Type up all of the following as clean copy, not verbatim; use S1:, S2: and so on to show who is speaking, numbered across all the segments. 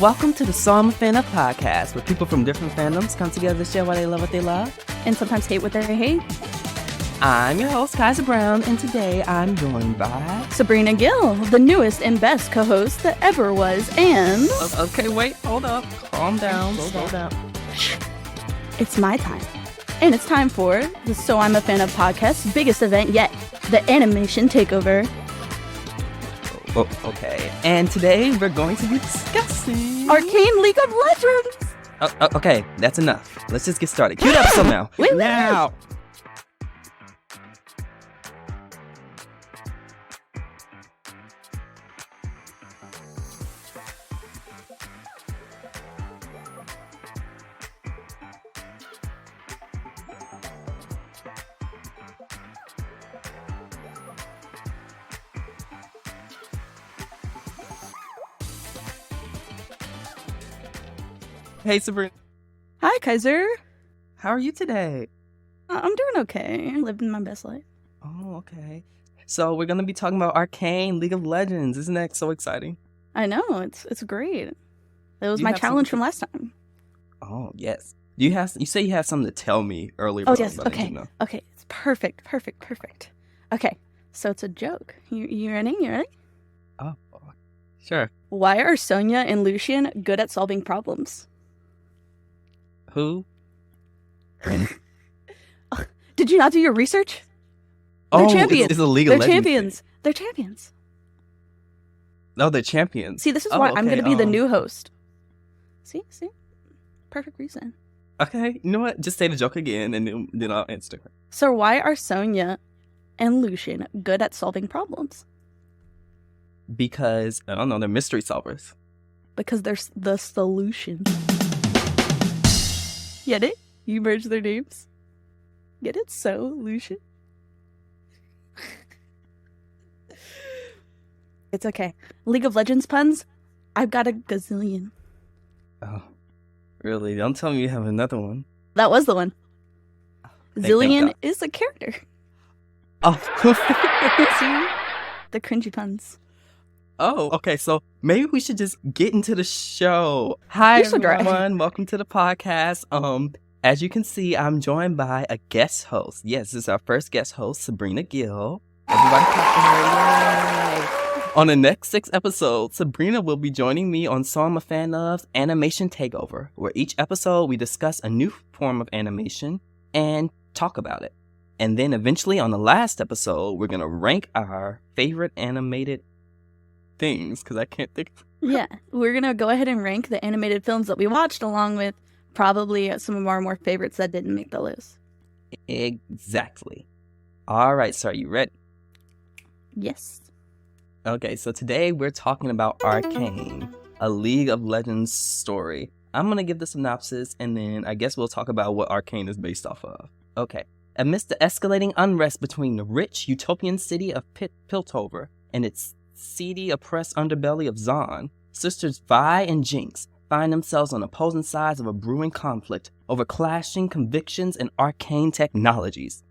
S1: Welcome to the So I'm a Fan of podcast, where people from different fandoms come together to share why they love what they love,
S2: and sometimes hate what they hate.
S1: I'm your host, Kaiser Brown, and today I'm joined by
S2: Sabrina Gil, the newest and best co-host that ever was, and...
S1: Okay, wait, hold up. Calm down, slow down.
S2: It's my time. And it's time for the So I'm a Fan of podcast's biggest event yet, the Animation Takeover.
S1: Oh, okay, and today we're going to be discussing...
S2: Arcane League of Legends!
S1: Okay, that's enough. Let's just get started. Cue the episode now.
S2: Wait,
S1: now! Hey, Sabrina.
S2: Hi, Kaiser.
S1: How are you today?
S2: I'm doing okay. Living my best life.
S1: Oh, okay. So we're going to be talking about Arcane League of Legends. Isn't that so exciting?
S2: I know. It's great. It was my challenge from last time.
S1: Oh, yes. You say you have something to tell me earlier.
S2: Oh, yes. Okay. Okay. It's perfect. Okay. So it's a joke. You ready?
S1: Oh, sure.
S2: Why are Sonya and Lucian good at solving problems?
S1: Who?
S2: Did you not do your research?
S1: They're
S2: champions.
S1: It's a League of Legends.
S2: They're champions.
S1: No, they're champions.
S2: See, this is why I'm going to be the new host. See? Perfect reason.
S1: Okay, you know what? Just say the joke again, and then I'll answer.
S2: So why are Sonya and Lucian good at solving problems?
S1: Because, I don't know, they're mystery solvers.
S2: Because they're the solution. Get it? You merge their names. Get it? Solution. It's okay. League of Legends puns? I've got a gazillion.
S1: Oh, really? Don't tell me you have another one.
S2: That was the one.
S1: Thank
S2: Zillion
S1: God.
S2: is a character.
S1: Oh.
S2: See? The cringy puns.
S1: Oh, okay. So maybe we should just get into the show. Hi, everyone. Welcome to the podcast. As you can see, I'm joined by a guest host. Yes, this is our first guest host, Sabrina Gil. Everybody clap for her. Yay. On the next 6 episodes, Sabrina will be joining me on So I'm a Fan of's Animation Takeover, where each episode we discuss a new form of animation and talk about it. And then eventually on the last episode, we're going to rank our favorite animated things, because I can't think.
S2: Yeah, we're going to go ahead and rank the animated films that we watched, along with probably some of our more favorites that didn't make the list.
S1: Exactly. All right, so are you ready?
S2: Yes.
S1: Okay, so today we're talking about Arcane, a League of Legends story. I'm going to give the synopsis, and then I guess we'll talk about what Arcane is based off of. Okay. Amidst the escalating unrest between the rich utopian city of Piltover and its seedy, oppressed underbelly of Zon, sisters Vi and Jinx find themselves on opposing sides of a brewing conflict over clashing convictions and arcane technologies.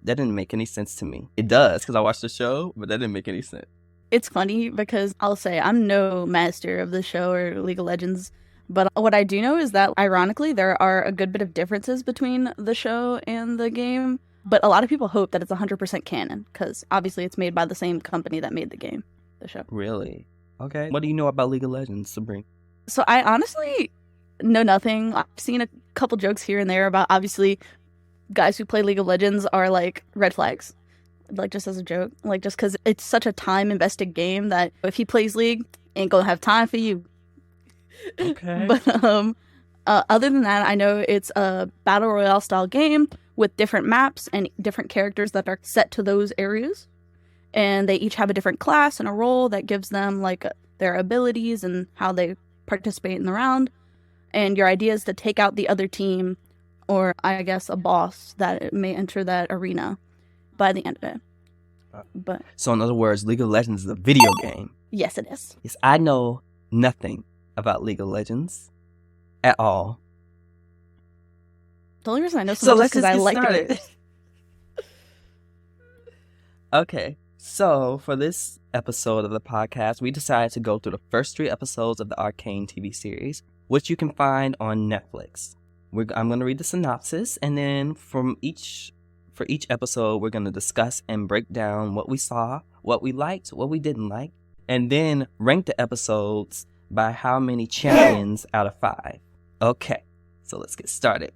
S1: That didn't make any sense to me. It does, because I watched the show, but that didn't make any sense.
S2: It's funny because I'll say I'm no master of the show or League of Legends, but what I do know is that, ironically, there are a good bit of differences between the show and the game, but a lot of people hope that it's 100% canon, because obviously it's made by the same company that made the game, the show.
S1: Really? Okay. What do you know about League of Legends, Sabrina?
S2: So I honestly know nothing. I've seen a couple jokes here and there about, obviously, guys who play League of Legends are like red flags, like just as a joke, like just because it's such a time invested game that if he plays League, ain't gonna have time for you.
S1: Okay.
S2: But other than that, I know it's a battle royale style game with different maps and different characters that are set to those areas, and they each have a different class and a role that gives them like their abilities and how they participate in the round. And your idea is to take out the other team, or I guess a boss that may enter that arena by the end of it. But
S1: so in other words, League of Legends is a video game.
S2: Yes, it is.
S1: Yes, I know nothing about League of Legends at all.
S2: The only reason I know so much is because I like it.
S1: Okay, So, for this episode of the podcast, we decided to go through the first 3 episodes of the Arcane TV series, which you can find on Netflix. I'm going to read the synopsis, and then for each episode, we're going to discuss and break down what we saw, what we liked, what we didn't like, and then rank the episodes by how many champions out of 5. Okay, so let's get started.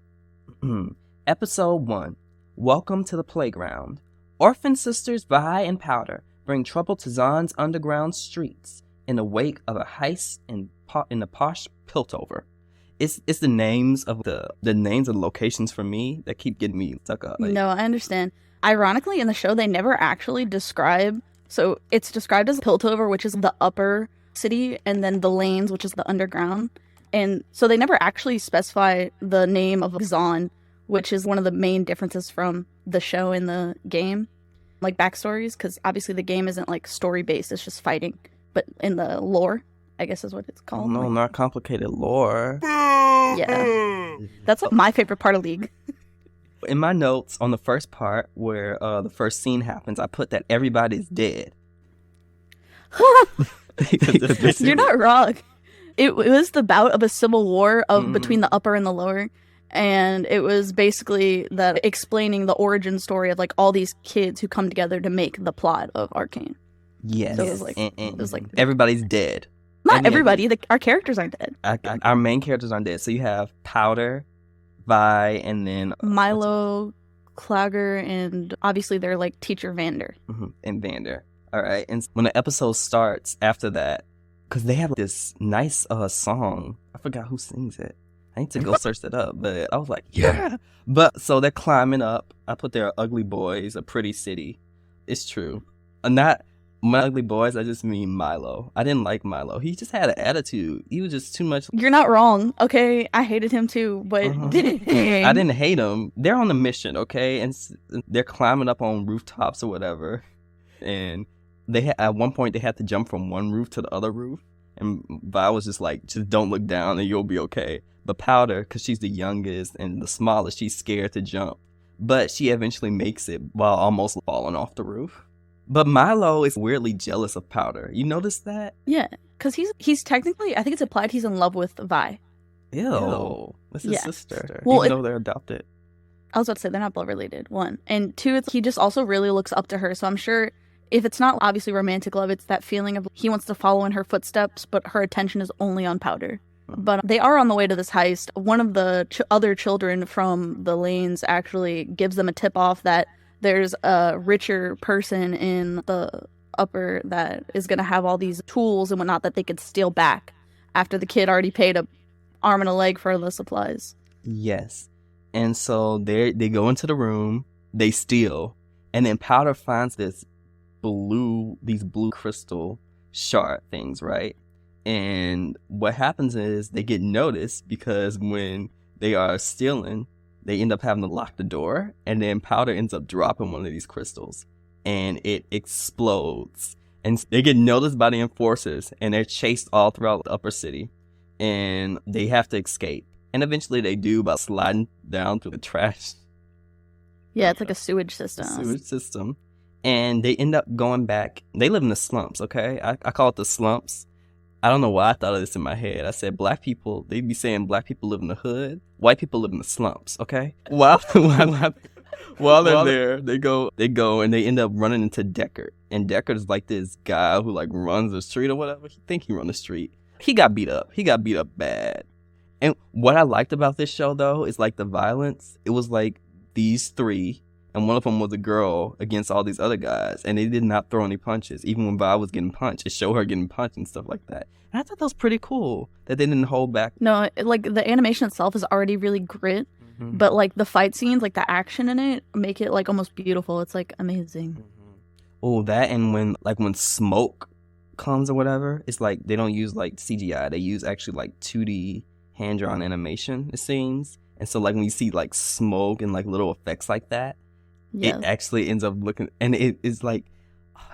S1: Episode 1, Welcome to the Playground. Orphan sisters Vi and Powder bring trouble to Zahn's underground streets in the wake of a heist in the posh Piltover. It's the names of the names of the locations for me that keep getting me stuck up.
S2: No, I understand. Ironically, in the show, they never actually describe. So it's described as Piltover, which is the upper city, and then the Lanes, which is the underground. And so they never actually specify the name of Zahn, which is one of the main differences from the show and the game, like backstories, because obviously the game isn't like story based, it's just fighting, but in the lore, I guess is what it's called.
S1: Oh, no, not complicated lore.
S2: Yeah, that's like my favorite part of League.
S1: In my notes on the first part where the first scene happens, I put that everybody's dead.
S2: You're not wrong. It was the bout of a civil war between the upper and the lower. And it was basically that explaining the origin story of like all these kids who come together to make the plot of Arcane.
S1: Yes.
S2: So it was like
S1: everybody's dead.
S2: Not everybody. Our characters aren't dead.
S1: Our main characters aren't dead. So you have Powder, Vi, and then
S2: Milo, Clagger, and obviously they're like teacher Vander.
S1: And Vander. All right. And when the episode starts after that, because they have this nice song. I forgot who sings it. I need to go search that up, but I was like, yeah. But so they're climbing up. I put their ugly boys, a pretty city. It's true. Not my ugly boys, I just mean Milo. I didn't like Milo. He just had an attitude. He was just too much.
S2: You're not wrong. Okay, I hated him too, but
S1: I didn't hate him. They're on a mission, okay? And they're climbing up on rooftops or whatever. And at one point, they had to jump from one roof to the other roof. And Vi was just like, just don't look down and you'll be okay. But Powder, because she's the youngest and the smallest, she's scared to jump. But she eventually makes it while almost falling off the roof. But Milo is weirdly jealous of Powder. You notice that?
S2: Yeah, because he's technically, I think it's implied he's in love with Vi.
S1: Ew. That's his sister.
S2: Well,
S1: even though they're adopted.
S2: I was about to say, they're not blood related, 1. And 2, he just also really looks up to her. So I'm sure if it's not obviously romantic love, it's that feeling of he wants to follow in her footsteps, but her attention is only on Powder. But they are on the way to this heist. One of the other children from the Lanes actually gives them a tip-off that there's a richer person in the upper that is going to have all these tools and whatnot that they could steal back after the kid already paid an arm and a leg for the supplies.
S1: Yes. And so they go into the room, they steal, and then Powder finds these blue crystal shard things, right? And what happens is they get noticed because when they are stealing, they end up having to lock the door, and then Powder ends up dropping one of these crystals and it explodes. And they get noticed by the enforcers and they're chased all throughout the upper city and they have to escape. And eventually they do by sliding down through the trash.
S2: Yeah, it's like a sewage system.
S1: And they end up going back. They live in the slumps, okay? I call it the slumps. I don't know why I thought of this in my head. I said black people, they'd be saying black people live in the hood. White people live in the slumps, okay? While they're there, they go and they end up running into Deckard. And Deckard is like this guy who like runs the street or whatever. He think he run the street. He got beat up. He got beat up bad. And what I liked about this show though is like the violence. It was like these 3 and one of them was a girl against all these other guys, and they did not throw any punches. Even when Vi was getting punched, it showed her getting punched and stuff like that. And I thought that was pretty cool that they didn't hold back.
S2: No, like the animation itself is already really grit, but like the fight scenes, like the action in it, make it like almost beautiful. It's like amazing.
S1: Oh, that and when smoke comes or whatever, it's like they don't use like CGI. They use actually like 2D hand-drawn animation, it seems. And so like when you see like smoke and like little effects like that, it actually ends up looking, and it is like,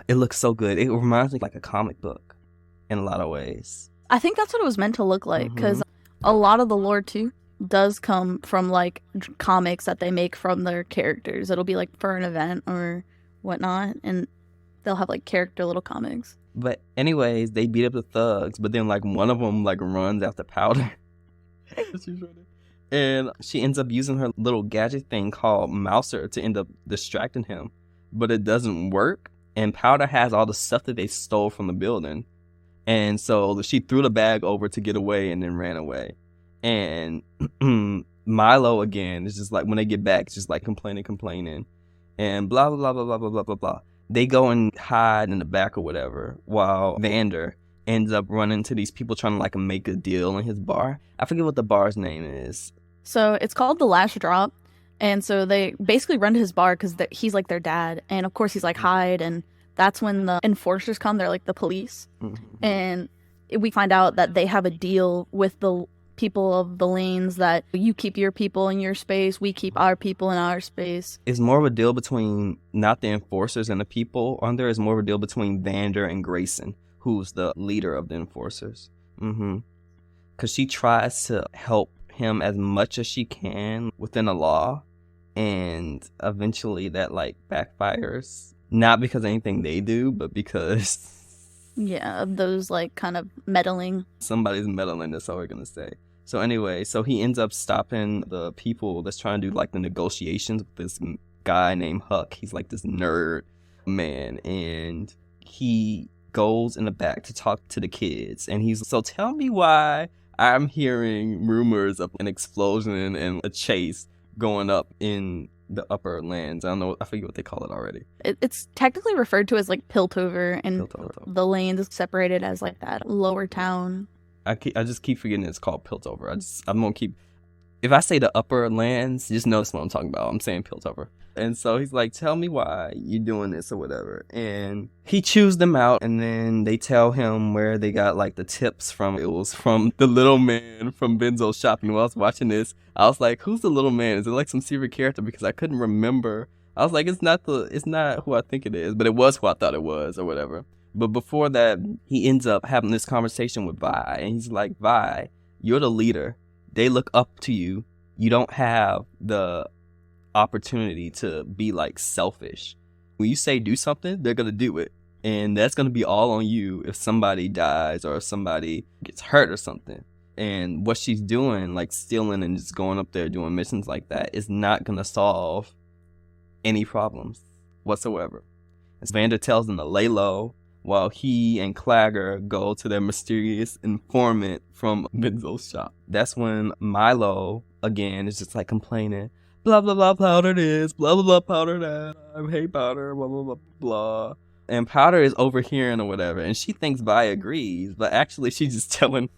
S1: it looks so good. It reminds me like a comic book in a lot of ways.
S2: I think that's what it was meant to look like, because a lot of the lore too does come from like comics that they make from their characters. It'll be like for an event or whatnot, and they'll have like character little comics.
S1: But anyways, they beat up the thugs, but then like one of them like runs after Powder. And she ends up using her little gadget thing called Mouser to end up distracting him. But it doesn't work. And Powder has all the stuff that they stole from the building. And so she threw the bag over to get away and then ran away. And Milo, again, is just like, when they get back, it's just like complaining. And blah, blah, blah, blah, blah, blah, blah, blah. They go and hide in the back or whatever, while Vander ends up running into these people trying to like make a deal in his bar. I forget what the bar's name is.
S2: So it's called The Last Drop. And so they basically run to his bar because he's like their dad. And of course he's like, hide. And that's when the enforcers come. They're like the police. Mm-hmm. And we find out that they have a deal with the people of the lanes that you keep your people in your space, we keep our people in our space.
S1: It's more of a deal between not the enforcers and the people on there. It's more of a deal between Vander and Grayson, who's the leader of the enforcers. Because she tries to help him as much as she can within the law, and eventually that like backfires. Not because of anything they do, but because
S2: of those like kind of meddling.
S1: Somebody's meddling, that's all we're gonna say. So anyway, so he ends up stopping the people that's trying to do like the negotiations with this guy named Huck. He's like this nerd man, and he goes in the back to talk to the kids. And he's so, tell me why I'm hearing rumors of an explosion and a chase going up in the upper lands. I don't know, I forget what they call it already.
S2: It's technically referred to as like Piltover, and the land is separated as like that lower town.
S1: I just keep forgetting it's called Piltover. I'm gonna keep, if I say the upper lands, just notice what I'm talking about. I'm saying Piltover. And so he's like, tell me why you're doing this or whatever. And he chews them out, and then they tell him where they got like the tips from. It was from the little man from Benzo's shop. And while I was watching this, I was like, who's the little man? Is it like some secret character? Because I couldn't remember. I was like, it's not who I think it is, but it was who I thought it was or whatever. But before that, he ends up having this conversation with Vi, and he's like, Vi, you're the leader. They look up to you. You don't have the opportunity to be like selfish. When you say do something, they're gonna do it, and that's gonna be all on you if somebody dies or if somebody gets hurt or something. And what she's doing, like stealing and just going up there doing missions like that, is not gonna solve any problems whatsoever. And Vander tells them to lay low while he and Clagger go to their mysterious informant from Benzo's shop. That's when Milo, again, is just like complaining, blah, blah, blah, Powder this, blah, blah, blah, Powder that, I hate Powder, blah, blah, blah, blah. And Powder is overhearing or whatever, and she thinks Vi agrees, but actually she's just telling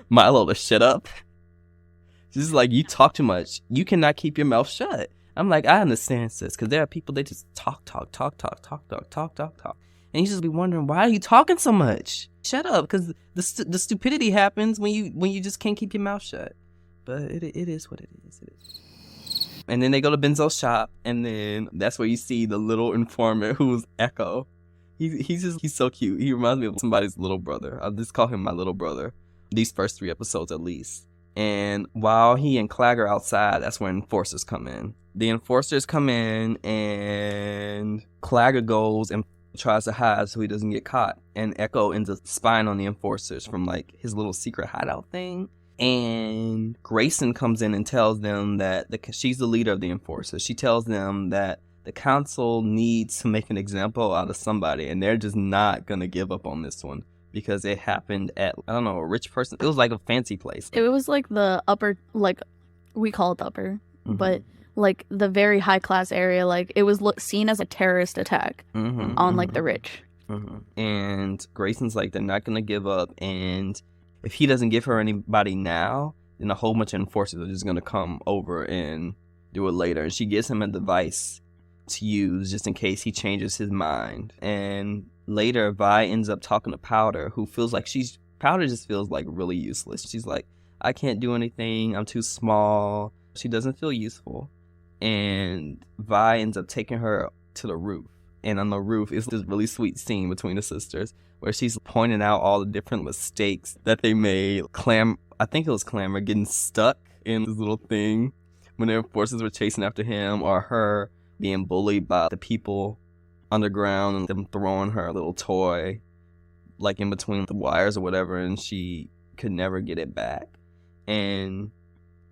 S1: Milo to shut up. She's like, you talk too much. You cannot keep your mouth shut. I'm like, I understand, sis, because there are people, they just talk. And you just be wondering, why are you talking so much? Shut up, because the stupidity happens when you just can't keep your mouth shut. But it is what it is. And then they go to Benzo's shop, and then that's where you see the little informant who's Echo. He's so cute. He reminds me of somebody's little brother. I'll just call him my little brother. These first 3 episodes at least. And while he and Clagger are outside, that's when enforcers come in. The enforcers come in, and Clagger goes and tries to hide so he doesn't get caught. And Echo ends up spying on the enforcers from like his little secret hideout thing. And Grayson comes in and tells them that she's the leader of the enforcers. She tells them that the council needs to make an example out of somebody, and they're just not gonna give up on this one because it happened at, I don't know, a rich person. It was like a fancy place.
S2: It was like the upper, like we call it the upper, but like the very high class area. Like it was seen as a terrorist attack on like the rich.
S1: And Grayson's like, they're not gonna give up, and if he doesn't give her anybody now, then a whole bunch of enforcers are just going to come over and do it later. And she gives him a device to use just in case he changes his mind. And later, Vi ends up talking to Powder, who feels like Powder just feels like really useless. She's like, I can't do anything. I'm too small. She doesn't feel useful. And Vi ends up taking her to the roof. And on the roof is this really sweet scene between the sisters where she's pointing out all the different mistakes that they made. I think it was Clamor getting stuck in this little thing when their forces were chasing after him, or her being bullied by the people underground and them throwing her a little toy like in between the wires or whatever, and she could never get it back. And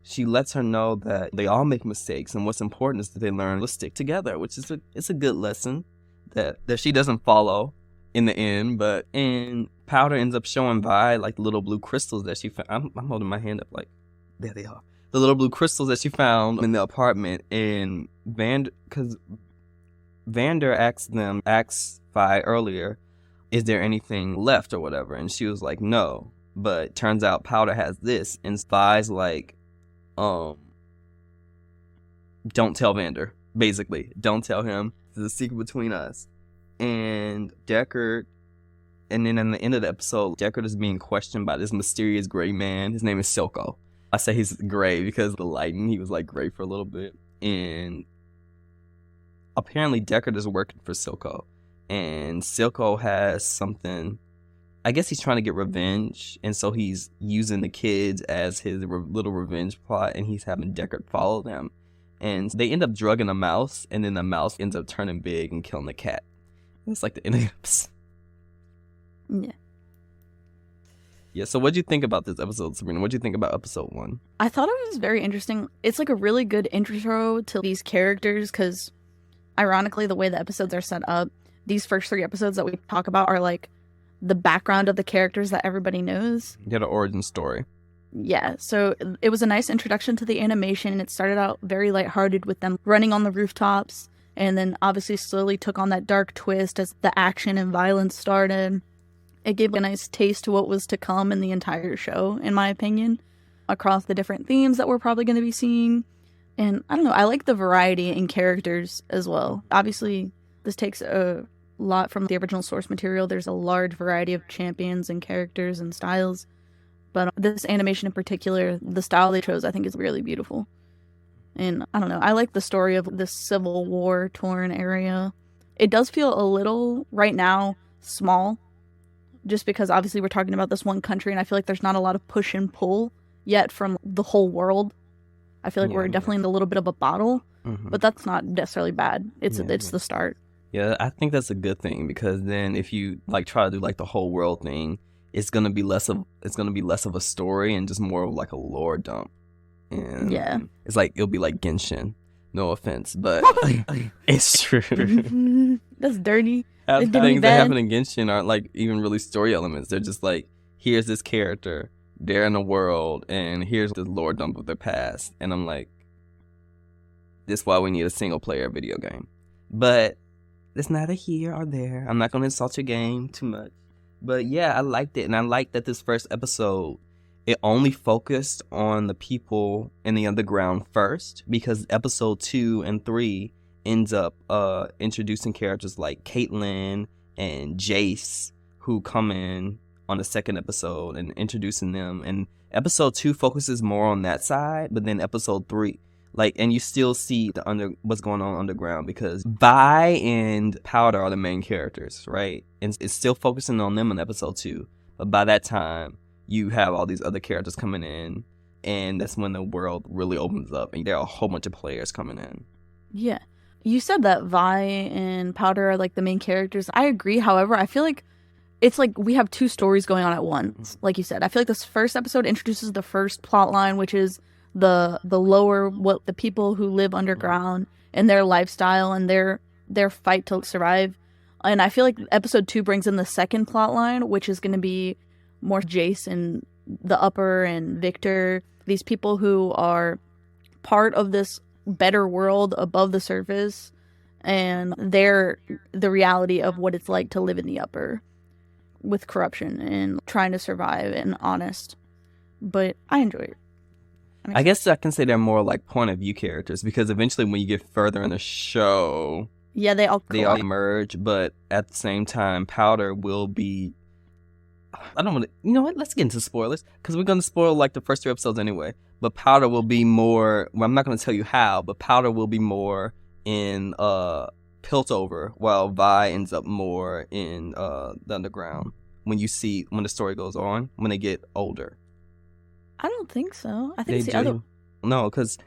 S1: she lets her know that they all make mistakes, and what's important is that they learn to stick together, which is it's a good lesson that she doesn't follow in the end. And Powder ends up showing Vi like the little blue crystals that she found. I'm holding my hand up like, there they are. The little blue crystals that she found in the apartment. And because Vander asked Vi earlier, is there anything left or whatever? And she was like, no. But turns out Powder has this. And Vi's like, don't tell Vander. Basically, don't tell him. It's a secret between us. And Deckard, and then in the end of the episode, Deckard is being questioned by this mysterious gray man. His name is Silco. I say he's gray because of the lighting. He was like gray for a little bit. And apparently Deckard is working for Silco. And Silco has something, I guess he's trying to get revenge. And so he's using the kids as his little revenge plot. And he's having Deckard follow them. And they end up drugging a mouse. And then the mouse ends up turning big and killing the cat. It's like the end of the episode.
S2: Yeah.
S1: Yeah, so what'd you think about this episode, Sabrina? What'd you think about episode 1?
S2: I thought it was very interesting. It's like a really good intro to these characters because, ironically, the way the episodes are set up, these first 3 episodes that we talk about are like the background of the characters that everybody knows.
S1: Yeah, the origin story.
S2: Yeah, so it was a nice introduction to the animation, and it started out very lighthearted with them running on the rooftops, and then obviously slowly took on that dark twist as the action and violence started. It gave a nice taste to what was to come in the entire show, in my opinion, across the different themes that we're probably going to be seeing. And I don't know, I like the variety in characters as well. Obviously, this takes a lot from the original source material. There's a large variety of champions and characters and styles. But this animation in particular, the style they chose, I think is really beautiful. And I don't know, I like the story of this Civil War torn area. It does feel a little, right now, small. Just because obviously we're talking about this one country, and I feel like there's not a lot of push and pull yet from the whole world. I feel like we're definitely in a little bit of a bottle, but that's not necessarily bad. It's the start.
S1: Yeah, I think that's a good thing, because then if you like try to do like the whole world thing, it's gonna be less of a story and just more of like a lore dump. And it's like it'll be like Genshin. No offense, but it's true.
S2: That's dirty.
S1: Half the things that happen in Genshin aren't like even really story elements. They're just like, here's this character, they're in the world, and here's the lore dump of their past. And I'm like, this is why we need a single player video game. But it's neither here or there. I'm not going to insult your game too much. But yeah, I liked it. And I liked that this first episode, it only focused on the people in the underground first, because episode 2 and 3 ends up introducing characters like Caitlyn and Jace, who come in on the second episode, and introducing them. And episode 2 focuses more on that side, but then episode 3, and you still see what's going on underground, because Vi and Powder are the main characters, right? And it's still focusing on them in episode 2, but by that time you have all these other characters coming in, and that's when the world really opens up, and there are a whole bunch of players coming in.
S2: Yeah. You said that Vi and Powder are like the main characters. I agree. However, I feel like it's like we have 2 stories going on at once. Like you said, I feel like this first episode introduces the first plot line, which is the people who live underground and their lifestyle and their fight to survive. And I feel like episode 2 brings in the second plot line, which is going to be more Jace and the Upper and Victor, these people who are part of this better world above the surface, and they're the reality of what it's like to live in the Upper with corruption and trying to survive and honest. But I enjoy it.
S1: I guess I can say they're more like point of view characters, because eventually when you get further in the show,
S2: they all
S1: merge. But at the same time, Powder will be, I don't want to, you know what, let's get into spoilers, because we're going to spoil like the first 3 episodes anyway. But Powder will be more, well, I'm not going to tell you how, but Powder will be more in Piltover, while Vi ends up more in the underground when the story goes on, when they get older.
S2: I don't think so. I think it's the other.
S1: No, because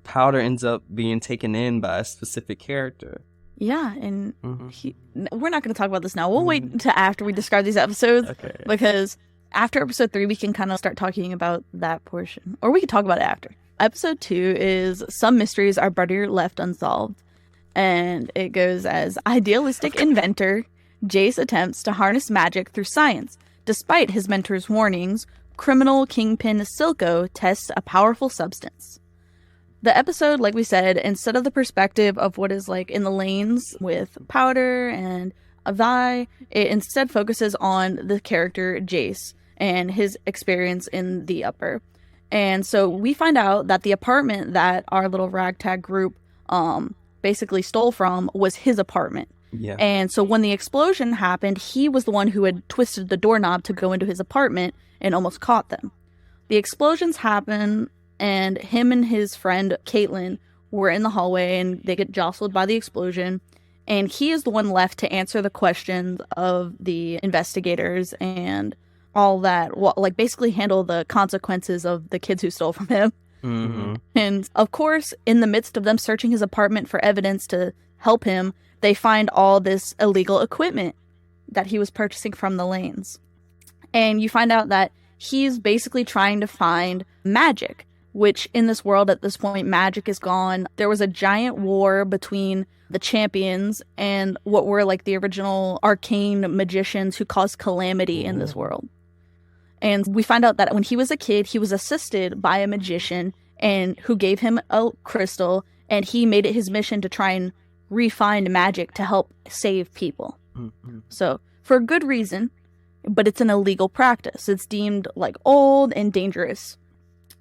S1: Powder ends up being taken in by a specific character.
S2: Yeah, and we're not going to talk about this now. We'll wait until after we describe these episodes, because after episode 3, we can kind of start talking about that portion. Or we can talk about it after. Episode 2 is Some Mysteries Are Better Left Unsolved. And it goes as idealistic inventor, Jace attempts to harness magic through science. Despite his mentor's warnings, criminal kingpin Silco tests a powerful substance. The episode, like we said, instead of the perspective of what is like in the lanes with Powder and Vi, it instead focuses on the character Jace and his experience in the upper. And so we find out that the apartment that our little ragtag group basically stole from was his apartment.
S1: Yeah.
S2: And so when the explosion happened, he was the one who had twisted the doorknob to go into his apartment and almost caught them. The explosions happen, and him and his friend Caitlin were in the hallway, and they get jostled by the explosion. And he is the one left to answer the questions of the investigators and all that, like basically handle the consequences of the kids who stole from him.
S1: Mm-hmm.
S2: And of course, in the midst of them searching his apartment for evidence to help him, they find all this illegal equipment that he was purchasing from the lanes. And you find out that he's basically trying to find magic, which in this world at this point, magic is gone. There was a giant war between the champions and what were like the original arcane magicians who caused calamity in this world. And we find out that when he was a kid, he was assisted by a magician and who gave him a crystal, and he made it his mission to try and refine magic to help save people.
S1: Mm-hmm.
S2: So for a good reason, but it's an illegal practice. It's deemed like old and dangerous.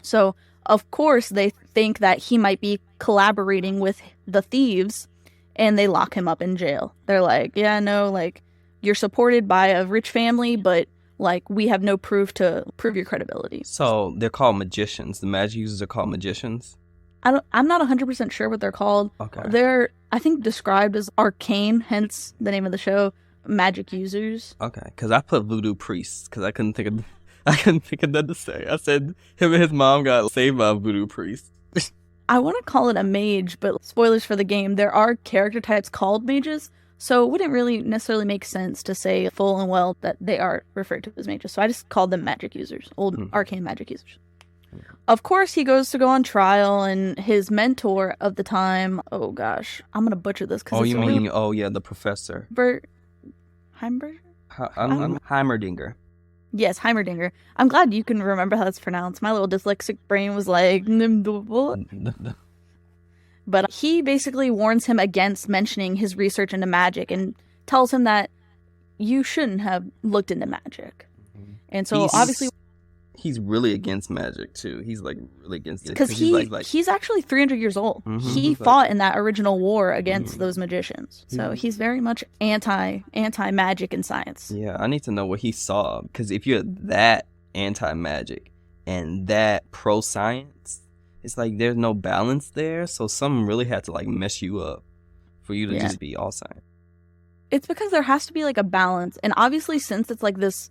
S2: So of course they think that he might be collaborating with the thieves, and they lock him up in jail. They're like, yeah, no, like you're supported by a rich family, but like we have no proof to prove your credibility.
S1: So they're called magicians. The magic users are called magicians.
S2: I'm not 100% sure what they're called.
S1: Okay.
S2: They're, I think, described as arcane, hence the name of the show, magic users.
S1: Okay, because I put voodoo priests because I couldn't think of nothing to say. I said him and his mom got saved by a voodoo priest.
S2: I want to call it a mage, but spoilers for the game, there are character types called mages, so it wouldn't really necessarily make sense to say full and well that they are referred to as mages. So I just called them magic users, old arcane magic users. Of course, he goes to go on trial, and his mentor of the time, oh gosh, I'm going to butcher this.
S1: The professor.
S2: Heimberger?
S1: Heimerdinger.
S2: Yes, Heimerdinger. I'm glad you can remember how that's pronounced. My little dyslexic brain was like... But he basically warns him against mentioning his research into magic and tells him that you shouldn't have looked into magic. And so obviously...
S1: He's really against magic, too. He's, like, really against it.
S2: Because he's actually 300 years old. Mm-hmm. He fought in that original war against those magicians. So he's very much anti-magic and science.
S1: Yeah, I need to know what he saw. Because if you're that anti-magic and that pro-science, it's like there's no balance there. So something really had to, like, mess you up for you to just be all science.
S2: It's because there has to be, like, a balance. And obviously, since it's like this...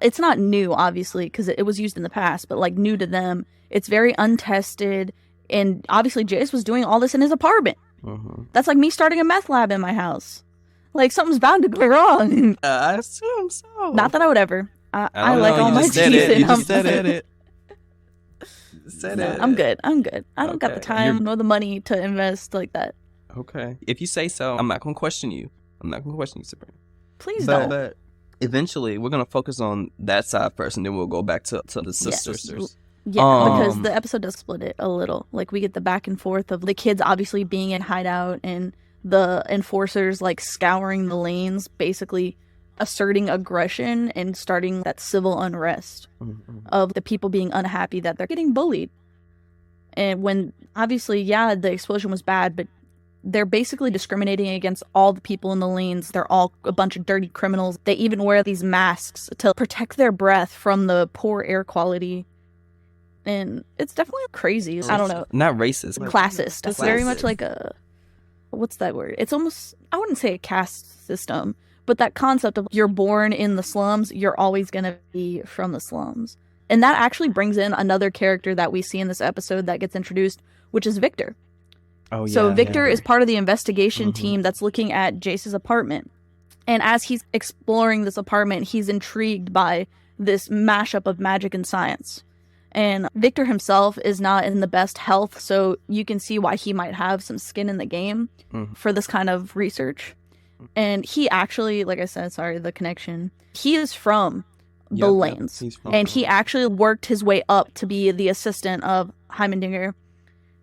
S2: It's not new, obviously, because it was used in the past, but, like, new to them. It's very untested, and obviously Jace was doing all this in his apartment.
S1: Mm-hmm.
S2: That's like me starting a meth lab in my house. Like, something's bound to go wrong.
S1: I assume so.
S2: Not that I would ever. I like all my teeth.
S1: You just said it. Said it.
S2: I'm good. I don't got the time nor the money to invest like that.
S1: Okay. If you say so, I'm not going to question you. Sabrina.
S2: Please don't.
S1: But eventually, we're going to focus on that side first, and then we'll go back to the sisters.
S2: Yes. Yeah, because the episode does split it a little. Like, we get the back and forth of the kids obviously being in hideout and the enforcers, like, scouring the lanes, basically asserting aggression and starting that civil unrest of the people being unhappy that they're getting bullied. And when, obviously, the explosion was bad, but they're basically discriminating against all the people in the lanes. They're all a bunch of dirty criminals. They even wear these masks to protect their breath from the poor air quality. And it's definitely crazy. I don't know.
S1: Not racist.
S2: Classist. It's very much like a... What's that word? It's almost... I wouldn't say a caste system, but that concept of you're born in the slums, you're always going to be from the slums. And that actually brings in another character that we see in this episode that gets introduced, which is Victor.
S1: Oh,
S2: So
S1: yeah.
S2: Victor
S1: Yeah.
S2: is part of the investigation team that's looking at Jace's apartment. And as he's exploring this apartment, he's intrigued by this mashup of magic and science. And Victor himself is not in the best health, so you can see why he might have some skin in the game for this kind of research. And he actually, like I said, sorry, the connection, he is from the Lanes. And he actually worked his way up to be the assistant of Heimendinger.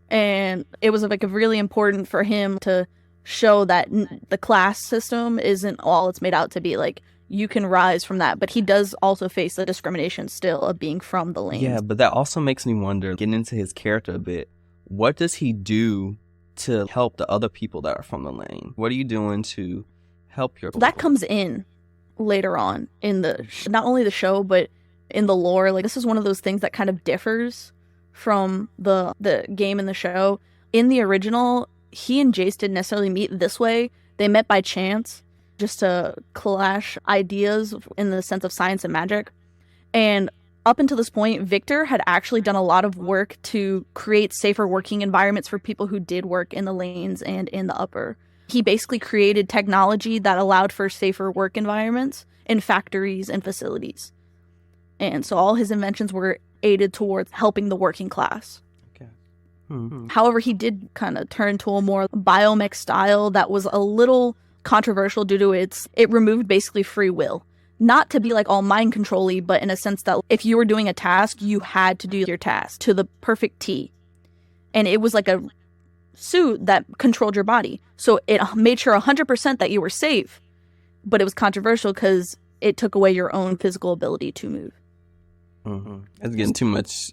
S2: And it was like really important for him to show that the class system isn't all it's made out to be. Like, you can rise from that. But he does also face the discrimination still of being from the Lanes.
S1: Yeah, but that also makes me wonder, getting into his character a bit, what does he do to help the other people that are from the Lane? What are you doing to help your...
S2: That comes in later on in the... not only the show, but in the lore. Like, this is one of those things that kind of differs from the game and the show. In the original, he and Jace didn't necessarily meet this way. They met by chance, just to clash ideas in the sense of science and magic. And up until this point, Victor had actually done a lot of work to create safer working environments for people who did work in the Lanes and in the Upper. He basically created technology that allowed for safer work environments in factories and facilities. And so all his inventions were aided towards helping the working class.
S1: Okay.
S2: However, he did kind of turn to a more biomech style that was a little controversial due to it removed basically free will. Not to be like all mind control-y, but in a sense that if you were doing a task, you had to do your task to the perfect T. And it was like a suit that controlled your body. So it made sure 100% that you were safe, but it was controversial because it took away your own physical ability to move.
S1: It's getting too much.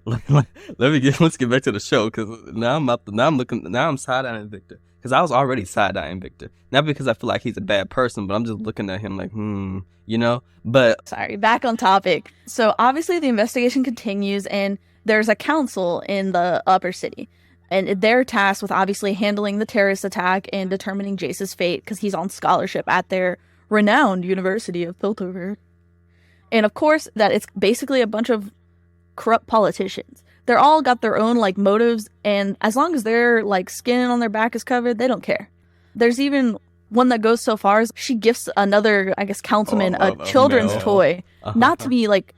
S1: Let's get back to the show, because now I'm side-eyeing Victor, because I was already side-eyeing Victor, not because I feel like he's a bad person, but I'm just looking at him like, you know. But
S2: sorry, back on topic. So obviously the investigation continues, and there's a council in the upper city, and they're tasked with obviously handling the terrorist attack and determining Jace's fate, because he's on scholarship at their renowned University of Piltover. And of course that it's basically a bunch of corrupt politicians. They're all got their own like motives, and as long as their like skin on their back is covered, they don't care. There's even one that goes so far as she gifts another, I guess, councilman a children's toy. Not to be like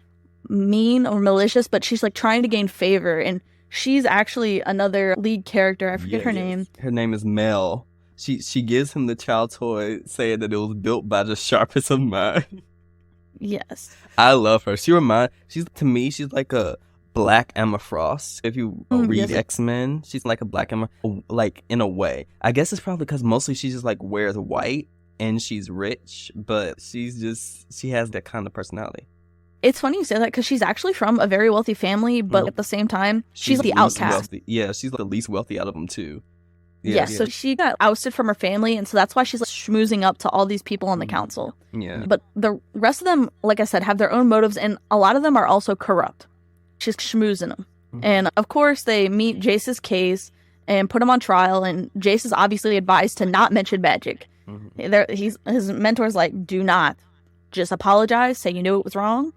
S2: mean or malicious, but she's like trying to gain favor, and she's actually another lead character. I forget her name.
S1: Her name is Mel. She gives him the child toy, saying that it was built by the sharpest of mind.
S2: Yes.
S1: I love her. To me, she's like a black Emma Frost. If you read X-Men, she's like a black Emma, like in a way. I guess it's probably because mostly she just like wears white and she's rich, but she has that kind of personality.
S2: It's funny you say that, because she's actually from a very wealthy family, but at the same time, she's the outcast.
S1: Wealthy. Yeah, she's the least wealthy out of them too.
S2: Yeah, so she got ousted from her family, and so that's why she's like schmoozing up to all these people on the council.
S1: Yeah.
S2: But the rest of them, like I said, have their own motives, and a lot of them are also corrupt. She's schmoozing them. And of course, they meet Jace's case and put him on trial, and Jace is obviously advised to not mention magic. His mentor's like, do not. Just apologize, say you knew it was wrong.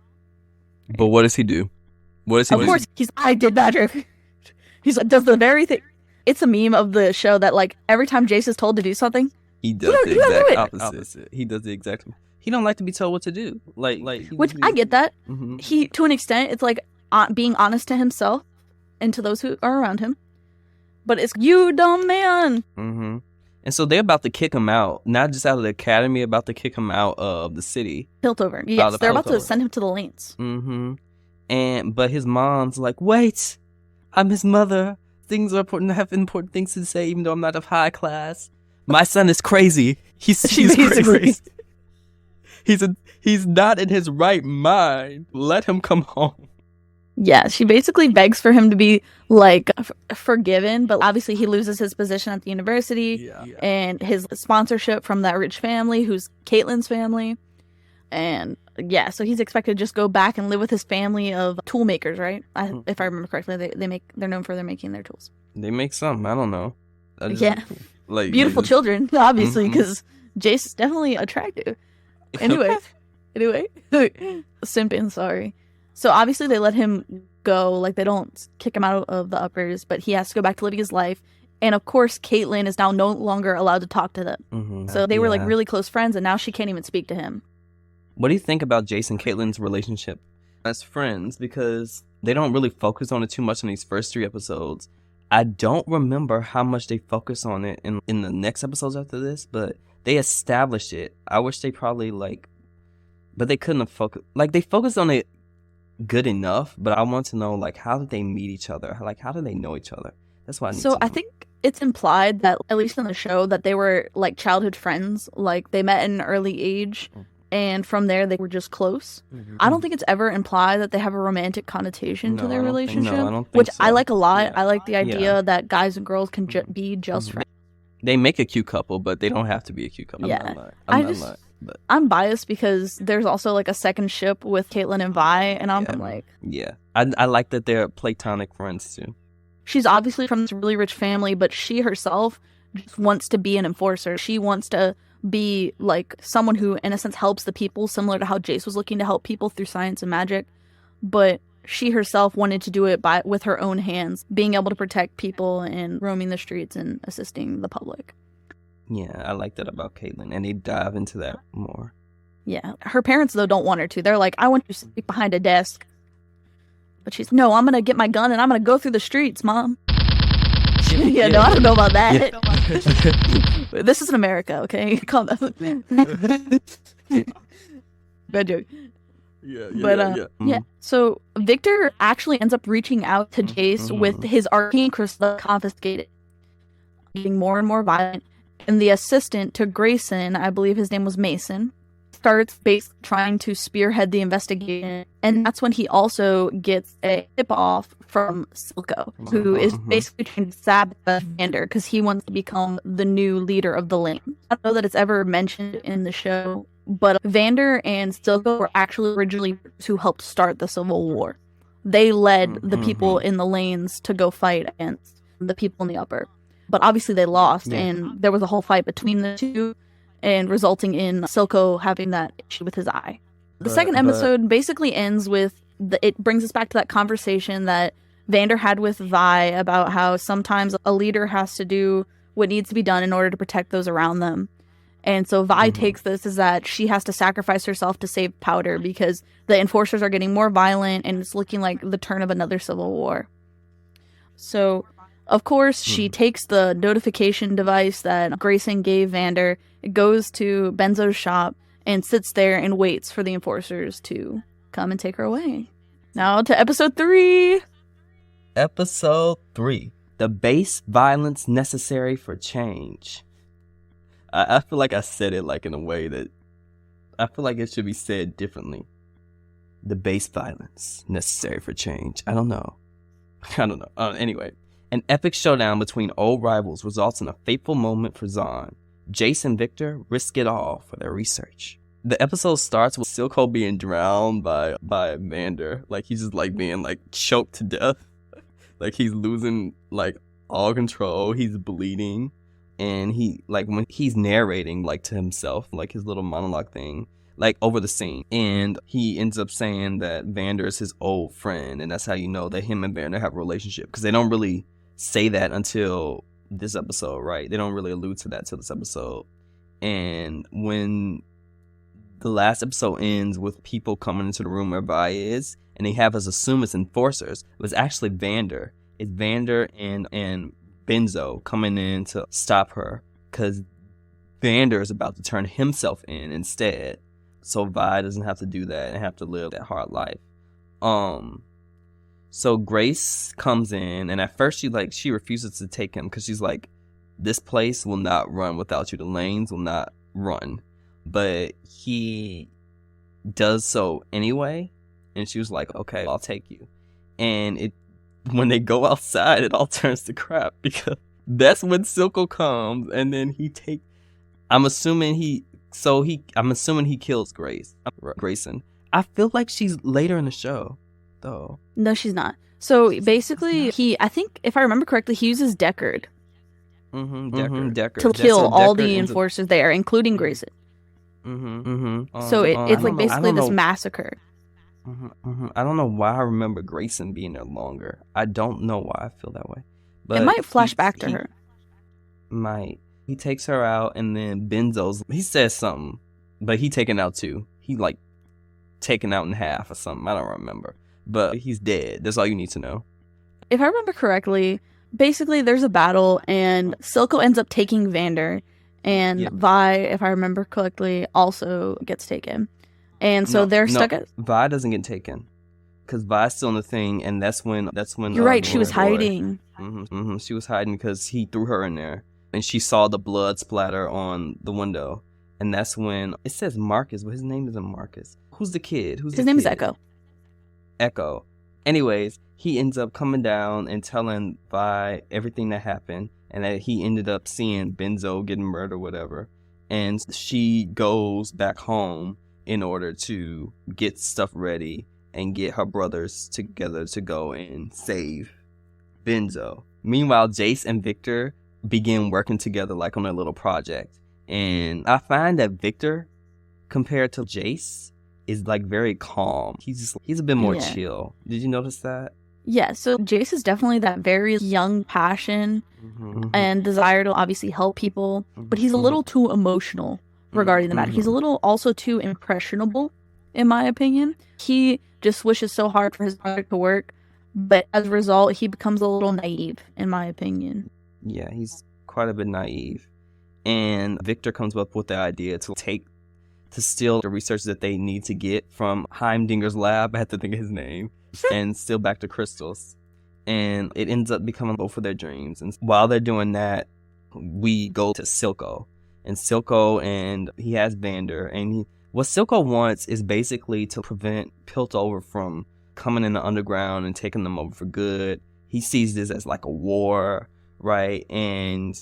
S1: But what does he do? Of course,
S2: I did magic. He's like, does the very thing. It's a meme of the show that, like, every time Jace is told to do something,
S1: he does the exact opposite. He does the exact. He don't like to be told what to do. Which
S2: I get that. He, to an extent, it's like being honest to himself and to those who are around him. But it's you, dumb man.
S1: And so they're about to kick him out, not just out of the academy, about to kick him out of the city.
S2: Piltover. Yes, they're about to send him to the Lanes.
S1: But his mom's like, wait, I'm his mother. Things are important. I have important things to say, even though I'm not of high class. My son is crazy. He's crazy. He's not in his right mind. Let him come home.
S2: Yeah, she basically begs for him to be like forgiven, but obviously he loses his position at the university and his sponsorship from that rich family, who's Caitlin's family. And yeah, so he's expected to just go back and live with his family of tool makers, right? If I remember correctly, they're known for making their tools.
S1: They make some. I don't know.
S2: Like beautiful children, obviously, because Jace is definitely attractive. Anyway, simping. Sorry. So obviously they let him go, like they don't kick him out of the uppers, but he has to go back to living his life. And of course, Caitlyn is now no longer allowed to talk to them.
S1: Mm-hmm.
S2: So they were like really close friends, and now she can't even speak to him.
S1: What do you think about Jace and Caitlyn's relationship as friends? Because they don't really focus on it too much in these first 3 episodes. I don't remember how much they focus on it in the next episodes after this, but they established it. I wish they probably but they couldn't have focused. Like, they focused on it good enough, but I want to know, like, how did they meet each other? Like, how do they know each other? That's what I need to know.
S2: I think it's implied that, at least in the show, that they were, like, childhood friends. Like, they met at an early age, and from there, they were just close. Mm-hmm. I don't think it's ever implied that they have a romantic connotation to their relationship,
S1: I don't think
S2: which
S1: so.
S2: I like a lot. Yeah. I like the idea
S1: Yeah.
S2: that guys and girls can be just friends.
S1: They make a cute couple, but they don't have to be a cute couple.
S2: Yeah.
S1: But
S2: I'm biased because there's also, like, a second ship with Caitlyn and Vi, and I'm like...
S1: Yeah. I like that they're platonic friends, too.
S2: She's obviously from this really rich family, but she herself just wants to be an enforcer. She wants to be, like, someone who, in a sense, helps the people, similar to how Jace was looking to help people through science and magic. But she herself wanted to do it with her own hands, being able to protect people and roaming the streets and assisting the public.
S1: Yeah, I like that about Caitlyn, and they dive into that more.
S2: Yeah. Her parents, though, don't want her to. They're like, I want you to sit behind a desk. But she's, no, I'm going to get my gun and I'm going to go through the streets, Mom. Yeah, no, I don't know about that. Yeah. This isn't America, okay? Calm down. Bad joke. Yeah. So Victor actually ends up reaching out to Jace with his arcane crystal confiscated, getting more and more violent. And the assistant to Grayson, I believe his name was Mason, starts basically trying to spearhead the investigation. And that's when he also gets a tip-off from Silco, who is basically trying to sabotage Vander because he wants to become the new leader of the Lane. I don't know that it's ever mentioned in the show, but Vander and Silco were actually originally who helped start the Civil War. They led the people in the lanes to go fight against the people in the upper. But obviously they lost, and there was a whole fight between the two, and resulting in Silco having that issue with his eye. The second episode basically ends with, it brings us back to that conversation that Vander had with Vi about how sometimes a leader has to do what needs to be done in order to protect those around them. And so Vi takes this as that she has to sacrifice herself to save Powder because the enforcers are getting more violent and it's looking like the turn of another civil war. So, of course, she takes the notification device that Grayson gave Vander, goes to Benzo's shop, and sits there and waits for the enforcers to come and take her away. Now to episode 3.
S1: Episode 3. The base violence necessary for change. I feel like I said it like in a way that I feel like it should be said differently. The base violence necessary for change. I don't know. Anyway. An epic showdown between old rivals results in a fateful moment for Zahn. Jace and Victor risk it all for their research. The episode starts with Silco being drowned by Vander. Like, he's just, like, being, like, choked to death. Like, he's losing, like, all control. He's bleeding. And he, like, when he's narrating, like, to himself, like, his little monologue thing, like, over the scene. And he ends up saying that Vander is his old friend. And that's how you know that him and Vander have a relationship. Because they don't really say that until this episode, right? They don't really allude to that till this episode. And when the last episode ends with people coming into the room where Vi is, and they have us assume it's enforcers, it was actually Vander. It's Vander and Benzo coming in to stop her because Vander is about to turn himself in instead. So Vi doesn't have to do that and have to live that hard life. So Grace comes in, and at first she refuses to take him because she's like, this place will not run without you. The lanes will not run. But he does so anyway, and she was like, okay, I'll take you. And when they go outside, it all turns to crap because that's when Silco comes, and then I'm assuming he kills Grayson. I feel like she's later in the show, though.
S2: No, she's not. So basically, I think, if I remember correctly, he uses Deckard.
S1: Deckard.
S2: To kill all the enforcers there, including Grayson. So it's like basically this massacre.
S1: I don't know why I remember Grayson being there longer. I don't know why I feel that way. But
S2: it might flash back to her.
S1: Might. He takes her out, and then Benzo's, he says something, but he taken out too. He like taken out in half or something. I don't remember. But he's dead. That's all you need to know.
S2: If I remember correctly, basically there's a battle, and Silco ends up taking Vander, and Vi, if I remember correctly, also gets taken. And so they're stuck at...
S1: Vi doesn't get taken. Because Vi's still in the thing, and that's when
S2: you're right, she was hiding.
S1: She was hiding because he threw her in there. And she saw the blood splatter on the window. And that's when... It says Marcus, but his name isn't Marcus. Who's the kid?
S2: His name is Echo.
S1: Echo. Anyways, he ends up coming down and telling Vi everything that happened. And that he ended up seeing Benzo getting murdered or whatever. And she goes back home in order to get stuff ready and get her brothers together to go and save Benzo. Meanwhile, Jace and Victor begin working together like on a little project. And I find that Victor, compared to Jace, is like very calm. He's a bit more chill. Did you notice that?
S2: Yeah, so Jace is definitely that very young passion and desire to obviously help people, but he's a little too emotional regarding the matter. He's a little also too impressionable, in my opinion. He just wishes so hard for his project to work, but as a result, he becomes a little naive, in my opinion.
S1: Yeah, he's quite a bit naive. And Victor comes up with the idea to steal the research that they need to get from Heimdinger's lab, I have to think of his name, and steal back the crystals. And it ends up becoming both of their dreams. And while they're doing that, we go to Silco. And Silco, and he has Vander. And what Silco wants is basically to prevent Piltover from coming in the underground and taking them over for good. He sees this as like a war, right? And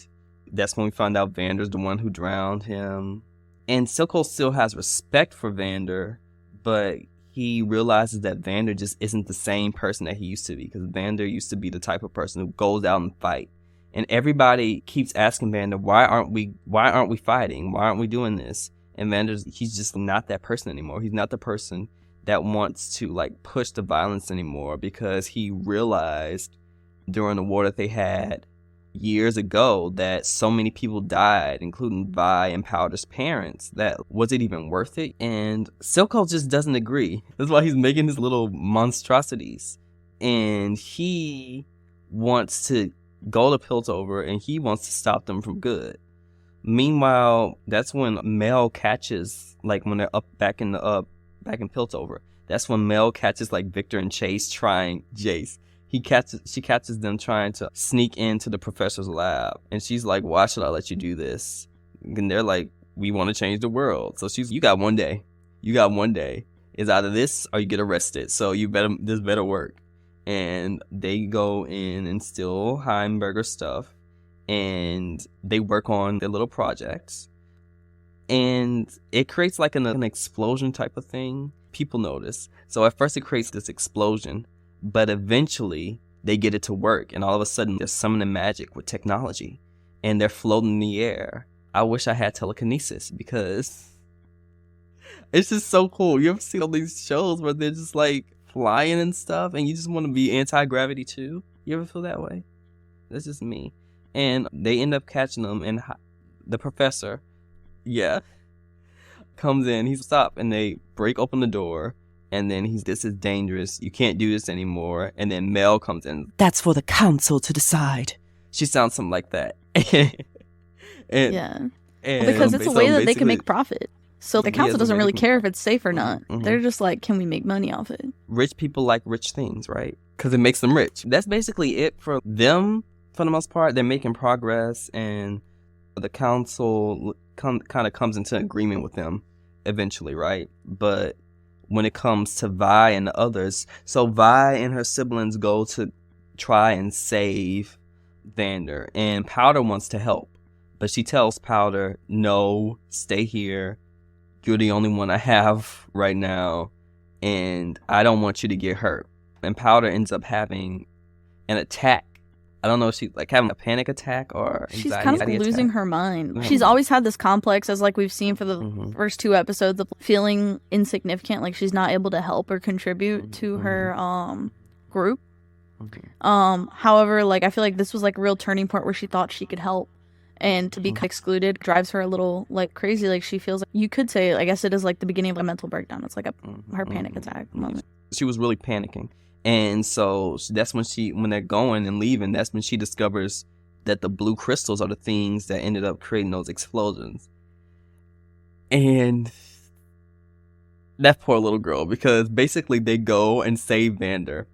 S1: that's when we find out Vander's the one who drowned him. And Silco still has respect for Vander, but he realizes that Vander just isn't the same person that he used to be, because Vander used to be the type of person who goes out and fight. And everybody keeps asking Vander, why aren't we fighting? Why aren't we doing this? And he's just not that person anymore. He's not the person that wants to like push the violence anymore, because he realized during the war that they had years ago that so many people died, including Vi and Powder's parents, that was it even worth it? And Silco just doesn't agree. That's why he's making his little monstrosities. And he wants to go to Piltover, and he wants to stop them from good. Meanwhile, that's when Mel catches, like when they're back in Piltover, that's when Mel catches like Victor and Jace. She catches them trying to sneak into the professor's lab. And she's like, why should I let you do this? And they're like, we want to change the world. So you got one day. It's either this or you get arrested. So this better work. And they go in and steal Heimberger's stuff. And they work on their little projects. And it creates like an explosion type of thing. People notice. So at first it creates this explosion. But eventually, they get it to work, and all of a sudden, they're summoning magic with technology, and they're floating in the air. I wish I had telekinesis, because it's just so cool. You ever see all these shows where they're just, like, flying and stuff, and you just want to be anti-gravity, too? You ever feel that way? That's just me. And they end up catching them, and the professor, comes in. He's stopped, and they break open the door. And then this is dangerous. You can't do this anymore. And then Mel comes in. That's for the council to decide. She sounds something like that.
S2: Because it's a way that they can make profit. So the council doesn't really care if it's safe or not. Mm-hmm. They're just like, can we make money off it?
S1: Rich people like rich things, right? Because it makes them rich. That's basically it for them, for the most part. They're making progress, and the council kind of comes into agreement with them eventually, right? But when it comes to Vi and the others, so Vi and her siblings go to try and save Vander, and Powder wants to help, but she tells Powder, no, stay here. You're the only one I have right now, and I don't want you to get hurt. And Powder ends up having an attack I don't know if she's like having a panic attack or anxiety.
S2: She's kind of losing
S1: attack.
S2: her mind. She's always had this complex, as like we've seen for the first 2 episodes, of feeling insignificant, like she's not able to help or contribute to her group. However, like I feel like this was like a real turning point where she thought she could help, and to be excluded drives her a little like crazy. Like she feels like, you could say, I guess it is like the beginning of a mental breakdown. It's like her panic attack moment.
S1: She was really panicking. And so that's when they're going and leaving, that's when she discovers that the blue crystals are the things that ended up creating those explosions. And that poor little girl, because basically they go and save Vander.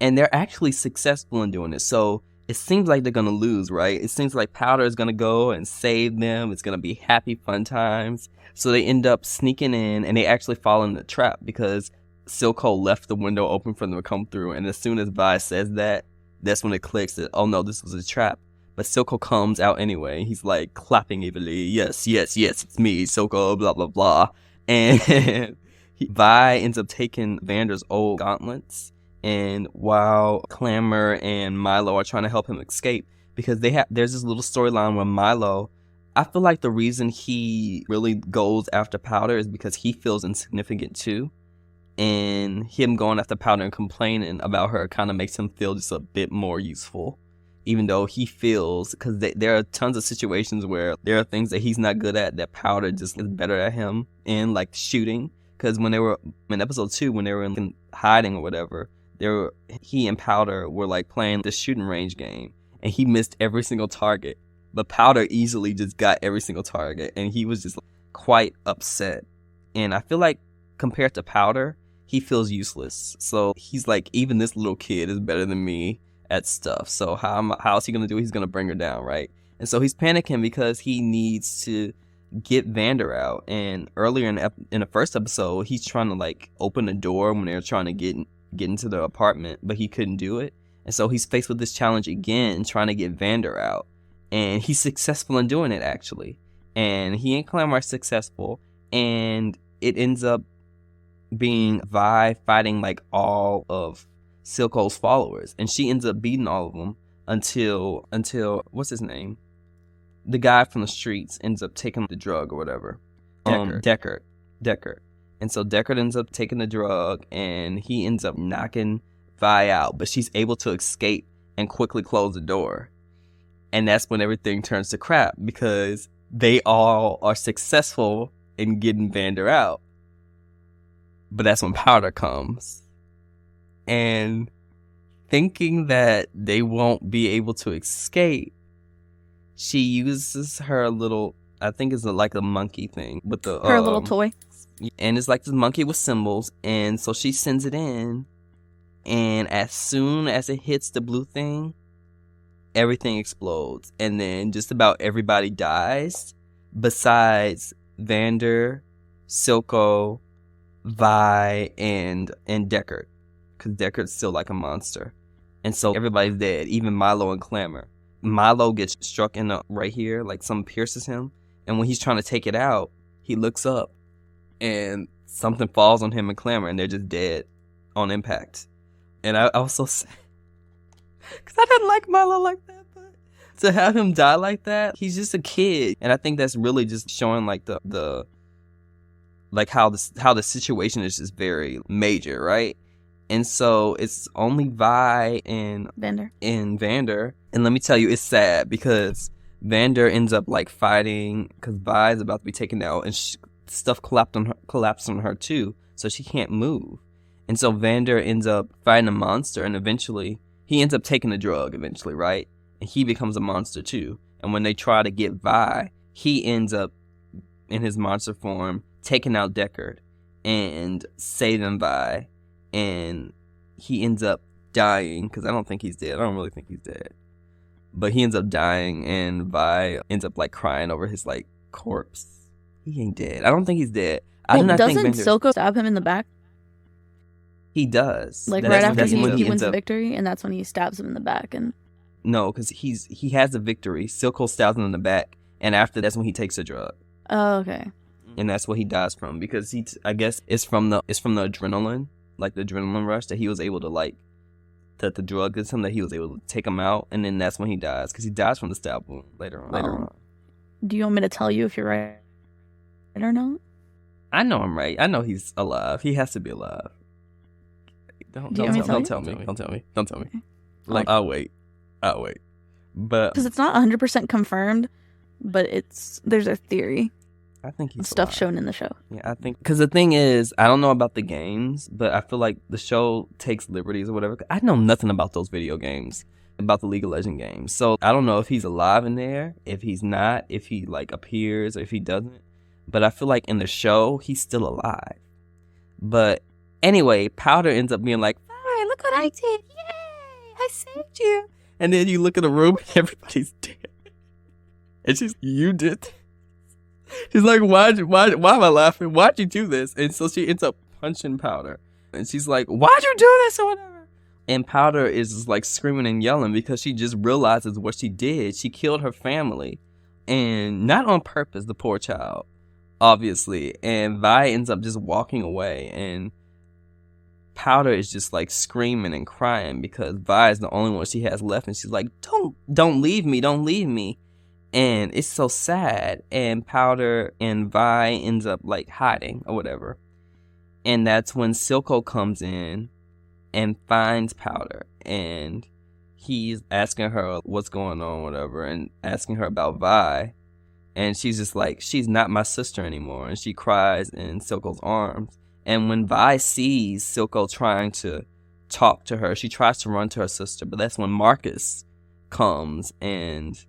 S1: And they're actually successful in doing it. So it seems like they're going to lose, right? It seems like Powder is going to go and save them. It's going to be happy, fun times. So they end up sneaking in, and they actually fall in the trap because Silco left the window open for them to come through, and as soon as Vi says that, that's when it clicks that, oh no, this was a trap. But Silco comes out anyway. He's like clapping evilly, yes, it's me, Silco, blah, blah, blah. And Vi ends up taking Vander's old gauntlets, and while Clamor and Milo are trying to help him escape, because there's this little storyline where Milo, I feel like the reason he really goes after Powder is because he feels insignificant too. And him going after Powder and complaining about her kind of makes him feel just a bit more useful. Even though he feels, because there are tons of situations where there are things that he's not good at that Powder just is better at him in, like shooting. Because when they were in episode 2, when they were in hiding or whatever, he and Powder were like playing the shooting range game, and he missed every single target. But Powder easily just got every single target, and he was just quite upset. And I feel like compared to Powder, he feels useless. So he's like, even this little kid is better than me at stuff. So how is he going to do it? He's going to bring her down, right? And so he's panicking because he needs to get Vander out. And earlier in the first episode, he's trying to like open the door when they're trying to get into the apartment, but he couldn't do it. And so he's faced with this challenge again, trying to get Vander out. And he's successful in doing it, actually. And he and Clamor are successful. And it ends up being Vi fighting like all of Silco's followers, and she ends up beating all of them until what's his name, the guy from the streets, ends up taking the drug or whatever. Deckard. And so Deckard ends up taking the drug, and he ends up knocking Vi out, but she's able to escape and quickly close the door. And that's when everything turns to crap, because they all are successful in getting Vander out. But that's when Powder comes. And thinking that they won't be able to escape, she uses her little, I think it's like a monkey thing with the
S2: her little toy.
S1: And it's like this monkey with symbols. And so she sends it in. And as soon as it hits the blue thing, everything explodes. And then just about everybody dies besides Vander, Silco, Vi, and Deckard, because Deckard's still like a monster. And so everybody's dead, even Milo and Clamor. Milo gets struck in the right here, like something pierces him, and when he's trying to take it out, he looks up and something falls on him and Clamor, and they're just dead on impact. And I also say, because I didn't like Milo like that, but to have him die like that, he's just a kid. And I think that's really just showing like the like how the situation is just very major, right? And so it's only Vi and
S2: Vander.
S1: And let me tell you, it's sad because Vander ends up like fighting because Vi is about to be taken out, and stuff collapsed on her too, so she can't move. And so Vander ends up fighting a monster, and eventually he ends up taking the drug eventually, right? And he becomes a monster too. And when they try to get Vi, he ends up in his monster form taking out Deckard and saving Vi, and he ends up dying because I don't think he's dead. I don't really think he's dead, but he ends up dying, and Vi ends up like crying over his like corpse. He ain't dead. I don't think he's dead. I do not think
S2: Silco stab him in the back?
S1: He does.
S2: Like right after he wins the victory, and that's when he stabs him in the back. And
S1: no, because he has the victory. Silco stabs him in the back, and after that's when he takes the drug.
S2: Oh, okay.
S1: And that's what he dies from, because I guess it's from the adrenaline, like the adrenaline rush, that he was able to like that the drug is him, that he was able to take him out, and then that's when he dies, because he dies from the stab wound later on.
S2: Do you want me to tell you if you're right or not?
S1: I know I'm right. I know he's alive. He has to be alive. Don't tell me. Don't tell me. Like, I'll wait. But
S2: because it's not 100% confirmed, but there's a theory.
S1: I think he's
S2: stuff
S1: alive.
S2: Shown in the show.
S1: Yeah, I think, because the thing is, I don't know about the games, but I feel like the show takes liberties or whatever. I know nothing about those video games, about the League of Legends games. So I don't know if he's alive in there, if he's not, if he like appears or if he doesn't. But I feel like in the show, he's still alive. But anyway, Powder ends up being like, "Fine, look what I did. Yay, I saved you." And then you look in the room and everybody's dead. And you did this? She's like, why am I laughing? Why'd you do this? And so she ends up punching Powder. And she's like, why'd you do this or whatever? And Powder is just like screaming and yelling because she just realizes what she did. She killed her family. And not on purpose, the poor child, obviously. And Vi ends up just walking away. And Powder is just like screaming and crying because Vi is the only one she has left. And she's like, don't leave me. Don't leave me. And it's so sad, and Powder and Vi ends up like hiding or whatever. And that's when Silco comes in and finds Powder, and he's asking her what's going on, whatever, and asking her about Vi. And she's just like, she's not my sister anymore. And she cries in Silco's arms. And when Vi sees Silco trying to talk to her, she tries to run to her sister, but that's when Marcus comes and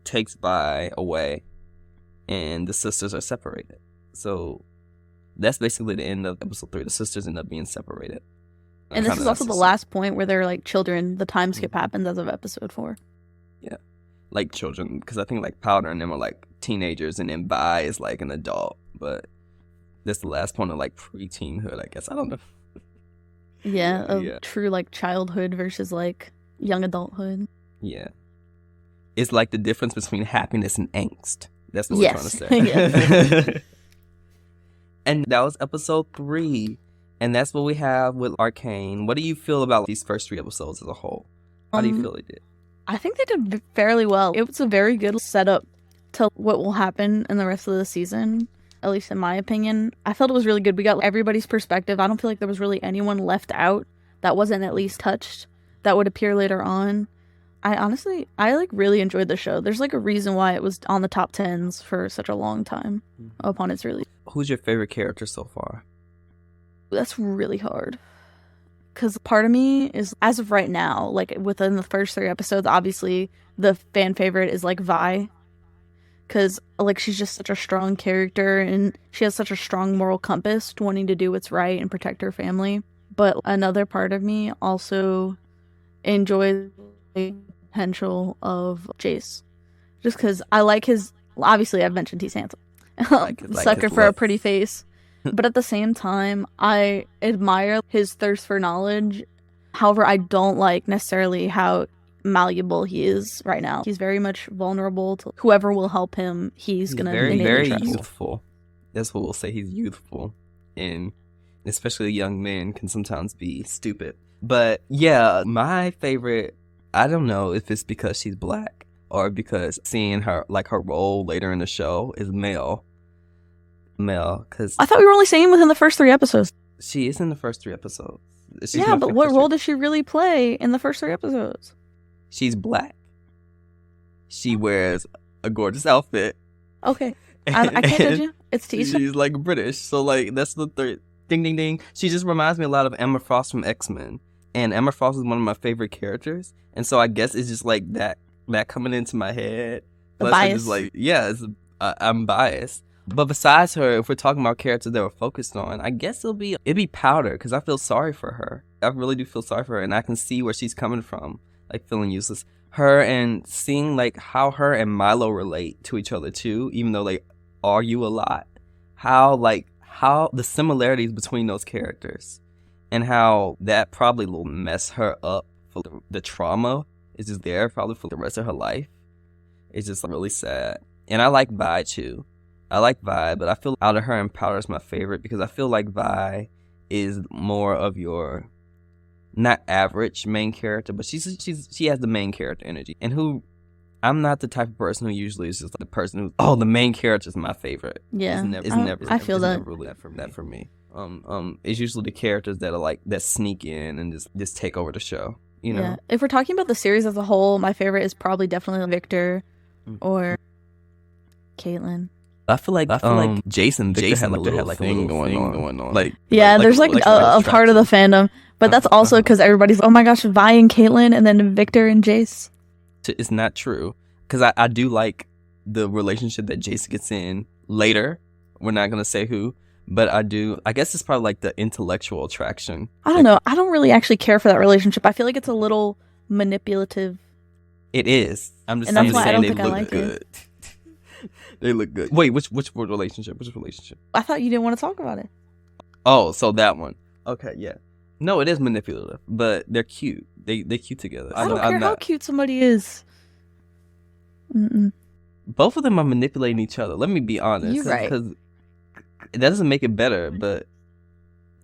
S1: takes Vi away, and the sisters are separated. So that's basically the end of episode 3. The sisters end up being separated.
S2: And this is also the last point where they're like children. The time skip happens as of episode 4.
S1: Yeah, like children, because I think like Powder and them are like teenagers, and then Vi is like an adult. But that's the last point of like pre-teenhood, I guess. I don't know.
S2: Yeah, true like childhood versus like young adulthood.
S1: Yeah. It's like the difference between happiness and angst. That's what we're trying to say.
S2: Yes.
S1: And that was episode 3. And that's what we have with Arcane. What do you feel about these first 3 episodes as a whole? How do you feel they did?
S2: I think they did fairly well. It was a very good setup to what will happen in the rest of the season, at least in my opinion. I felt it was really good. We got everybody's perspective. I don't feel like there was really anyone left out that wasn't at least touched that would appear later on. I like really enjoyed the show. There's like a reason why it was on the top 10s for such a long time upon its release.
S1: Who's your favorite character so far?
S2: That's really hard. Because part of me is, as of right now, like within the first 3 episodes, obviously the fan favorite is like Vi. Because like she's just such a strong character and she has such a strong moral compass to wanting to do what's right and protect her family. But another part of me also enjoys the potential of Jace, just because I like his, obviously I've mentioned he's handsome, sucker for a pretty face, but at the same time I admire his thirst for knowledge. However, I don't like necessarily how malleable he is right now. He's very much vulnerable to whoever will help him. He's gonna
S1: very youthful. That's what we'll say. He's youthful, and especially young men can sometimes be stupid. But yeah, my favorite, I don't know if it's because she's black or because seeing her, like her role later in the show is Mel, because
S2: I thought we were only saying within the first 3 episodes.
S1: She is in the first 3 episodes.
S2: Yeah, but what role does she really play in the first 3 episodes?
S1: She's black. She wears a gorgeous outfit.
S2: Okay. I can't judge you. It's teasing.
S1: She's like British. So like that's the third. Ding, ding, ding. She just reminds me a lot of Emma Frost from X-Men. And Emma Frost is one of my favorite characters. And so I guess it's just like that coming into my head.
S2: The bias.
S1: Just like, yeah, I'm biased. But besides her, if we're talking about characters that we're focused on, I guess it'd be Powder, because I feel sorry for her. I really do feel sorry for her, and I can see where she's coming from, like feeling useless. Her, and seeing like how her and Milo relate to each other too, even though they argue a lot. How the similarities between those characters, and how that probably will mess her up for the trauma is just there probably for the rest of her life. It's just really sad. And I like Vi too. I like Vi, but I feel out of her and Powder is my favorite because I feel like Vi is more of your not average main character, but she has the main character energy. And who I'm not the type of person who usually is just like the person who the main character is my favorite.
S2: Yeah,
S1: I
S2: feel that.
S1: Never really that for me. It's usually the characters that are like that sneak in and just take over the show. You know.
S2: Yeah. If we're talking about the series as a whole, my favorite is probably definitely Victor or Caitlin.
S1: I feel like Jason had like a thing going on. Like
S2: there's like a part of the fandom, but that's also because everybody's oh my gosh, Vi and Caitlin, and then Victor and Jace.
S1: It's not true, because I do like the relationship that Jace gets in later. We're not gonna say who, but I do. I guess it's probably like the intellectual attraction.
S2: I don't know. I don't really actually care for that relationship. I feel like it's a little manipulative.
S1: It is. I'm just
S2: saying
S1: they look good. They look good. Wait, which relationship? Which relationship?
S2: I thought you didn't want to talk about it.
S1: Oh, so that one. Okay, yeah. No, it is manipulative, but they're cute. They're cute together.
S2: I don't care how cute somebody is. Mm-mm.
S1: Both of them are manipulating each other. Let me be honest.
S2: You're right.
S1: Because that doesn't make it better, but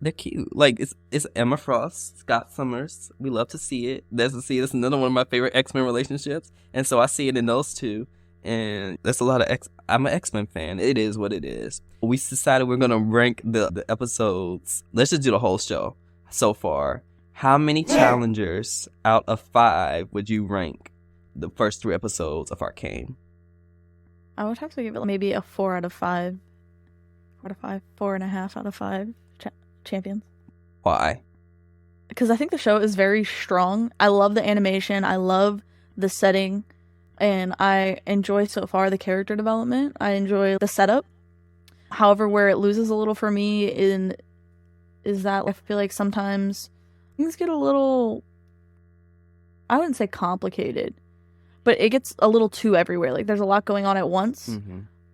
S1: they're cute. Like, it's Emma Frost, Scott Summers. We love to see it. That's another one of my favorite X-Men relationships. And so I see it in those two. And that's a lot of I'm an X-Men fan. It is what it is. We decided we're going to rank the episodes. Let's just do the whole show so far. How many challengers out of 5 would you rank the first 3 episodes of Arcane?
S2: I would have to give it maybe a 4 out of 5. 4.5 out of 5 champions.
S1: Why?
S2: Because I think the show is very strong. I love the animation. I love the setting. And I enjoy so far the character development. I enjoy the setup. However, where it loses a little for me is that I feel like sometimes things get a little, I wouldn't say complicated, but it gets a little too everywhere. Like there's a lot going on at once,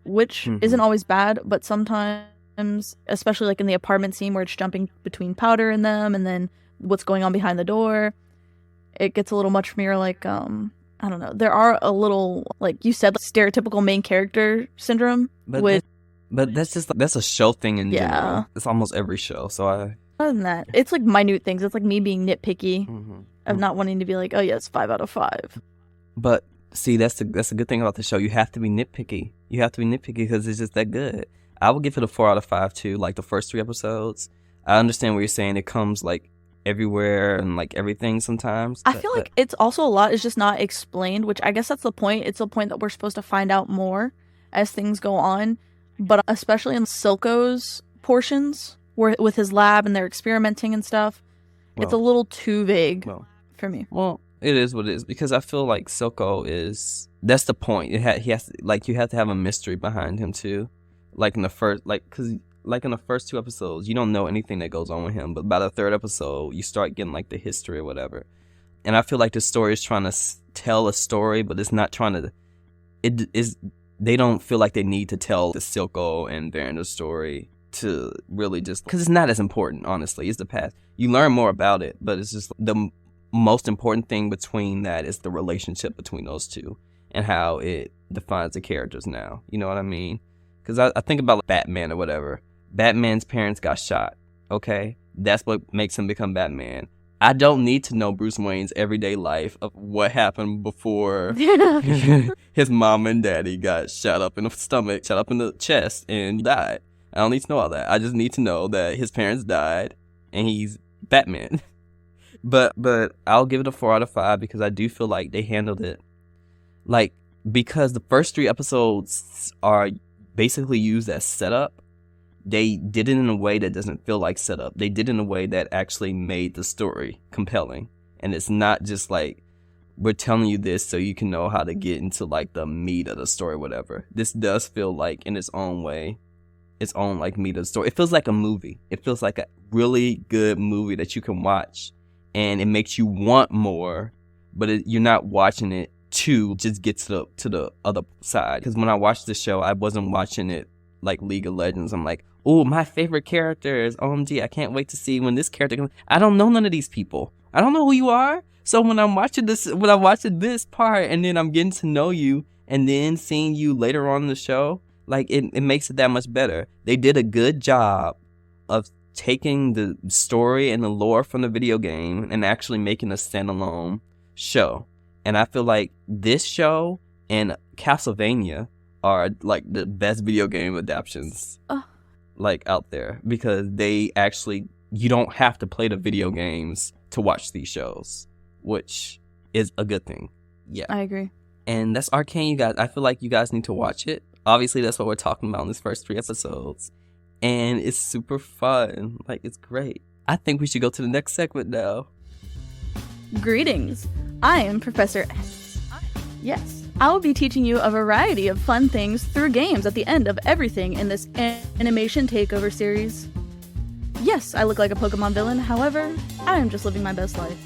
S2: which isn't always bad, but sometimes, especially like in the apartment scene where it's jumping between Powder and them and then what's going on behind the door, it gets a little much for me. Or like, I don't know. There are a little, like you said, stereotypical main character syndrome. But
S1: that's a show thing in general. It's almost every show. So
S2: other than that, it's like minute things. It's like me being nitpicky of not wanting to be like, oh yeah, it's 5 out of 5.
S1: But see, that's a good thing about the show. You have to be nitpicky. You have to be nitpicky because it's just that good. I would give it a 4 out of 5 too. Like the first 3 episodes. I understand what you're saying. It comes like everywhere and like everything sometimes.
S2: I feel like it's also a lot is just not explained, which I guess that's the point. It's the point that we're supposed to find out more as things go on. But especially in Silco's portions, where with his lab and they're experimenting and stuff, it's a little too vague for me.
S1: Well, it is what it is, because I feel like Silco that's the point. He has to, like, you have to have a mystery behind him too. Like in the first, because in the first 2 episodes, you don't know anything that goes on with him. But by the 3rd episode, you start getting like the history or whatever. And I feel like the story is trying to tell a story, but it's not trying to. They don't feel like they need to tell the Silco and Varanda's story to really just, because it's not as important, honestly. It's the past. You learn more about it, but it's just the most important thing between that is the relationship between those two and how it defines the characters now. You know what I mean? Because I think about like Batman or whatever. Batman's parents got shot, okay? That's what makes him become Batman. I don't need to know Bruce Wayne's everyday life of what happened before his mom and daddy got shot up in the stomach, shot up in the chest, and died. I don't need to know all that. I just need to know that his parents died, and he's Batman. But I'll give it a 4 out of 5 because I do feel like they handled it. Like, because the first 3 episodes are basically used as setup, they did it in a way that doesn't feel like setup. They did it in a way that actually made the story compelling. And it's not just like, we're telling you this so you can know how to get into like the meat of the story or whatever. This does feel like, in its own way, its own like meat of the story. It feels like a movie. It feels like a really good movie that you can watch. And it makes you want more, but you're not watching it to just get to the other side. Because when I watched the show, I wasn't watching it like League of Legends. I'm like, oh, my favorite character is OMG. I can't wait to see when this character comes. I don't know none of these people. I don't know who you are. So when I'm watching this part and then I'm getting to know you and then seeing you later on in the show, like it makes it that much better. They did a good job of taking the story and the lore from the video game and actually making a standalone show. And I feel like this show and Castlevania are like the best video game adaptations like out there, because they actually, you don't have to play the video games to watch these shows, which is a good thing. Yeah,
S2: I agree.
S1: And that's Arcane, you guys. I feel like you guys need to watch it. Obviously, that's what we're talking about in these first 3 episodes. And it's super fun. Like, it's great. I think we should go to the next segment now.
S2: Greetings. I am Professor S. Yes, I will be teaching you a variety of fun things through games at the end of everything in this animation takeover series. Yes, I look like a Pokemon villain, however, I am just living my best life.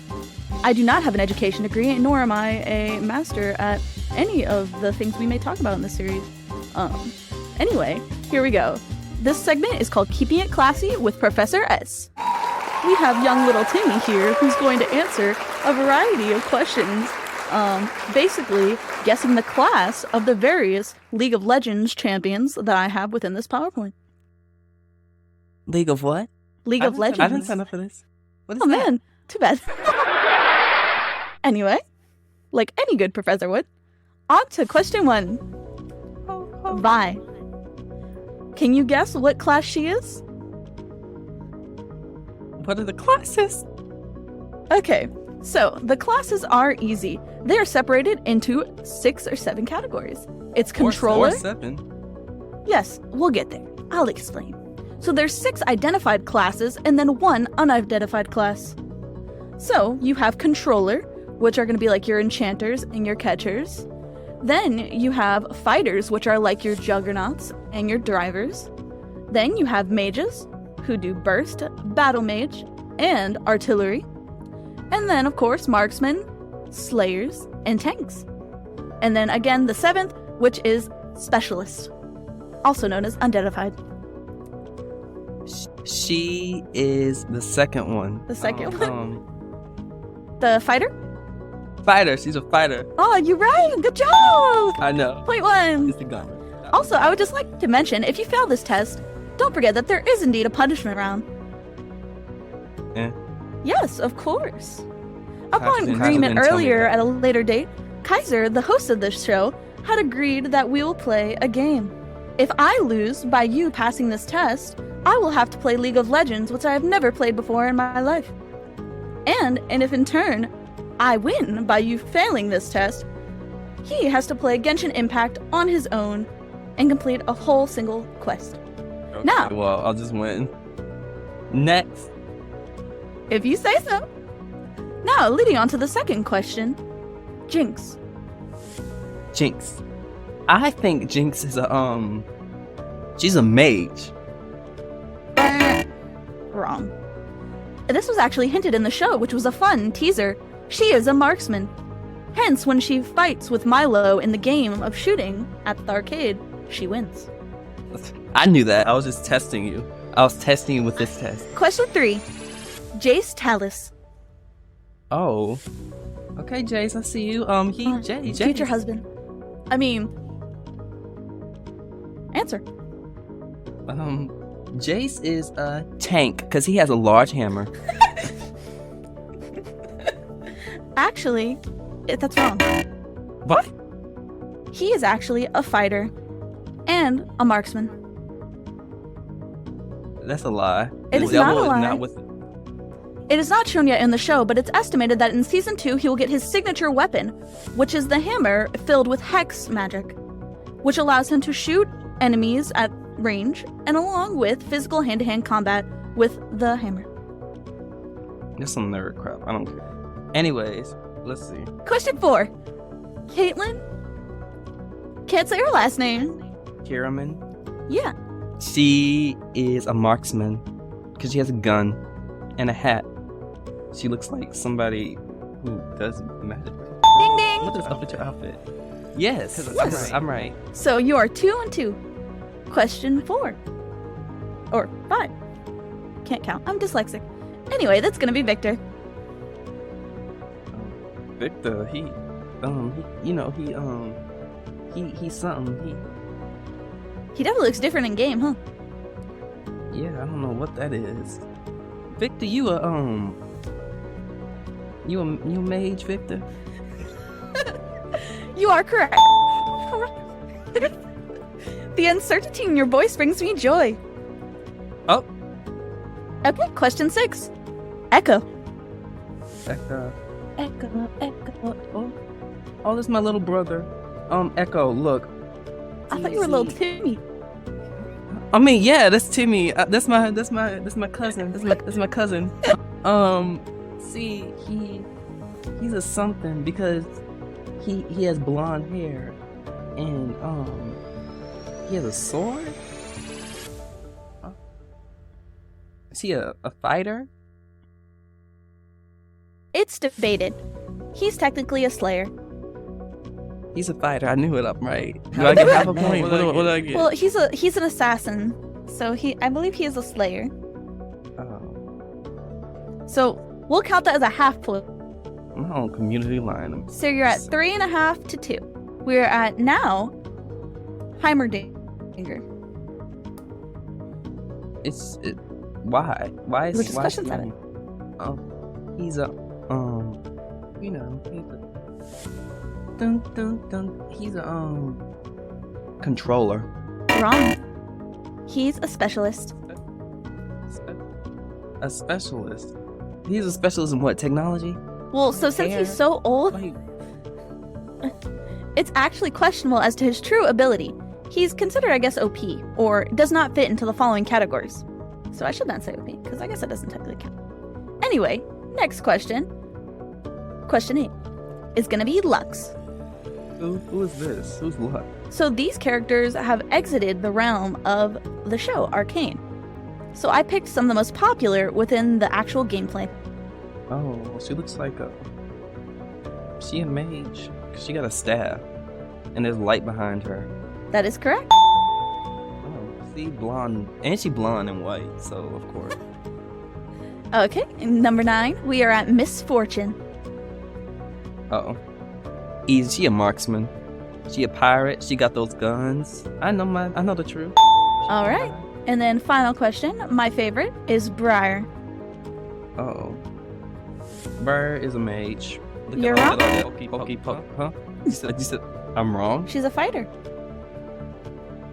S2: I do not have an education degree, nor am I a master at any of the things we may talk about in this series. Anyway, here we go. This segment is called Keeping It Classy with Professor S. We have young little Timmy here who's going to answer a variety of questions, basically guessing the class of the various League of Legends champions that I have within this PowerPoint.
S1: League of what?
S2: League of Legends.
S1: I didn't sign up for this. What is
S2: that?
S1: Man,
S2: too bad. Anyway, like any good professor would, on to question 1. Vi. Can you guess what class she is?
S1: What are the classes?
S2: Okay, so the classes are easy. They are separated into 6 or 7 categories. It's controller.
S1: Or 7.
S2: Yes, we'll get there. I'll explain. So there's 6 identified classes and then 1 unidentified class. So you have controller, which are going to be like your enchanters and your catchers. Then you have fighters, which are like your juggernauts and your drivers. Then you have mages, who do burst, battle mage, and artillery. And then, of course, marksmen, slayers, and tanks. And then again, the 7th, which is specialist, also known as unidentified.
S1: She is the second one.
S2: The second one? The fighter?
S1: Fighter. She's a fighter.
S2: Oh, you're right. Good job.
S1: I know.
S2: Point 1.
S1: It's the gun.
S2: Also, I would just like to mention, if you fail this test, don't forget that there is indeed a punishment round. Yes, of course. Upon agreement earlier at a later date, Kaiser, the host of this show, had agreed that we will play a game. If I lose by you passing this test, I will have to play League of Legends, which I have never played before in my life. And if in turn, I win by you failing this test, he has to play Genshin Impact on his own and complete a whole single quest.
S1: Okay,
S2: now,
S1: well, I'll just win. Next.
S2: If you say so. Now, leading on to the second question, Jinx.
S1: Jinx. I think Jinx is she's a mage.
S2: Wrong. This was actually hinted in the show, which was a fun teaser. She is a marksman. Hence, when she fights with Milo in the game of shooting at the arcade, she wins.
S1: I knew that. I was just testing you. I was testing you with this test.
S2: Question 3. Jace Talus.
S1: Oh. Okay, Jace, I see you. Jace.
S2: Future husband. I mean... Answer.
S1: Jace is a tank, because he has a large hammer.
S2: Actually, that's wrong.
S1: What?
S2: He is actually a fighter and a marksman.
S1: That's a lie.
S2: It is not a lie. It is not shown yet in the show, but it's estimated that in Season 2 he will get his signature weapon, which is the hammer filled with hex magic, which allows him to shoot enemies at range and along with physical hand-to-hand combat with the hammer.
S1: That's some nerd crap. I don't care. Anyways, let's see.
S2: Question 4. Caitlyn? Can't say her last name.
S1: Kiraman?
S2: Yeah.
S1: She is a marksman because she has a gun and a hat. She looks like somebody who does magic.
S2: Ding ding!
S1: What is up with your outfit? Yes. I'm right.
S2: So you are 2 and 2. Question 4. Or 5. Can't count. I'm dyslexic. Anyway, that's gonna be Victor.
S1: Victor, he's something.
S2: He definitely looks different in game, huh?
S1: Yeah, I don't know what that is. Victor, you a mage, Victor?
S2: You are correct. The uncertainty in your voice brings me joy.
S1: Oh.
S2: Okay, question 6. Echo.
S1: Echo. Oh, that's my little brother. Echo, look.
S2: I thought you were little Timmy.
S1: I mean, yeah, that's Timmy. That's my cousin. That's my cousin. See, he's a something because he has blonde hair and he has a sword. Is he a fighter?
S2: It's debated. He's technically a slayer.
S1: He's a fighter. I knew it up right. Do I get half a point? What do I get?
S2: Well, he's an assassin, so I believe he is a slayer.
S1: Oh.
S2: So we'll count that as a half point.
S1: I'm on community line.
S2: So you're at 3.5 to 2. We're at now Heimerdinger.
S1: Why? Why is
S2: Which is question 7?
S1: He's a he's a controller.
S2: Wrong. He's a specialist.
S1: A specialist. He's a specialist in what? Technology?
S2: Well, so since he's so old, it's actually questionable as to his true ability. He's considered, I guess, OP, or does not fit into the following categories. So I should not say OP, because I guess that doesn't technically count. Anyway, next question. Question 8 is going to be Lux.
S1: Who is this? Who's Lux?
S2: So these characters have exited the realm of the show, Arcane. So I picked some of the most popular within the actual gameplay.
S1: Oh, she looks like she a mage. She got a staff, and there's light behind her.
S2: That is correct.
S1: Oh, see, blonde, and she blonde and white, so of course.
S2: Okay, number 9, we are at Misfortune.
S1: Uh-oh. Is she a marksman? She a pirate? She got those guns? I know the truth.
S2: All right. And then final question, my favorite, is Briar.
S1: Uh-oh. Briar is a mage.
S2: You're wrong.
S1: Huh? You said I'm wrong?
S2: She's a fighter.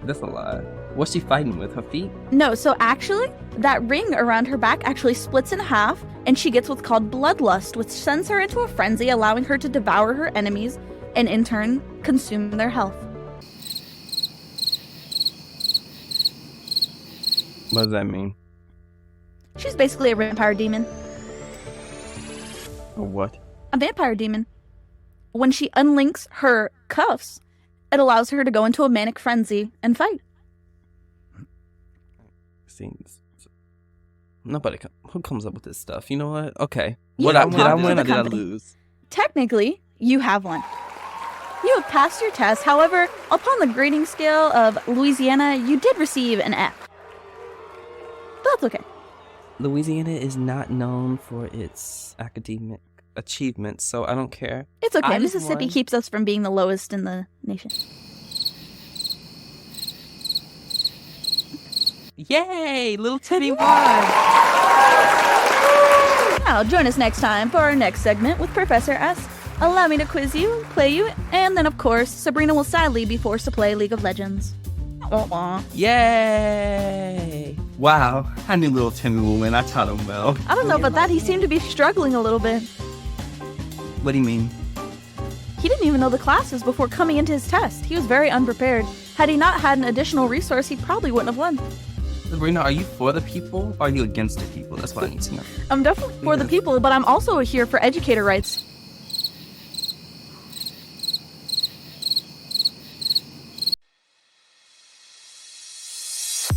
S1: That's a lie. What's she fighting with? Her feet?
S2: No, so actually, that ring around her back actually splits in half, and she gets what's called bloodlust, which sends her into a frenzy, allowing her to devour her enemies and in turn consume their health.
S1: What does that mean?
S2: She's basically a vampire demon.
S1: A what?
S2: A vampire demon. When she unlinks her cuffs, it allows her to go into a manic frenzy and fight.
S1: Seems nobody. Who comes up with this stuff? You know what? Okay.
S2: Did
S1: I win or did I lose?
S2: Technically, you have won. You have passed your test. However, upon the grading scale of Louisiana, you did receive an F. But that's okay.
S1: Louisiana is not known for its academic achievements, so I don't care.
S2: It's okay. Mississippi keeps us from being the lowest in the nation.
S1: Yay! Little Teddy won!
S2: Now, join us next time for our next segment with Professor S. Allow me to quiz you, play you, and then, of course, Sabrina will sadly be forced to play League of Legends.
S1: Yay!
S3: Wow, I knew little Timmy would win. I taught him well.
S2: I don't know about that. He seemed to be struggling a little bit.
S1: What do you mean?
S2: He didn't even know the classes before coming into his test. He was very unprepared. Had he not had an additional resource, he probably wouldn't have won.
S3: Sabrina, are you for the people or are you against the people? That's what I need to know.
S2: I'm definitely for the people, but I'm also here for educator rights.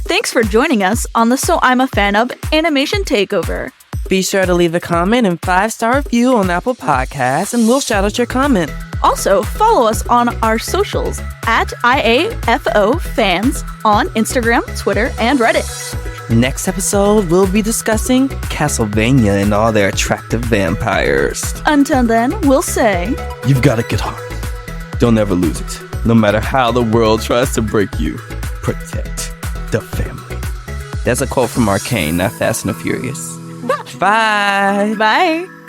S2: Thanks for joining us on the So I'm a Fan of Animation Takeover.
S1: Be sure to leave a comment and 5-star review on Apple Podcasts, and we'll shout out your comment.
S2: Also, follow us on our socials at IAFO Fans on Instagram, Twitter, and Reddit.
S1: Next episode, we'll be discussing Castlevania and all their attractive vampires.
S2: Until then, we'll say,
S1: you've got a good heart. Don't ever lose it. No matter how the world tries to break you, protect the family. That's a quote from Arcane, not Fast and the Furious. Bye.
S2: Bye.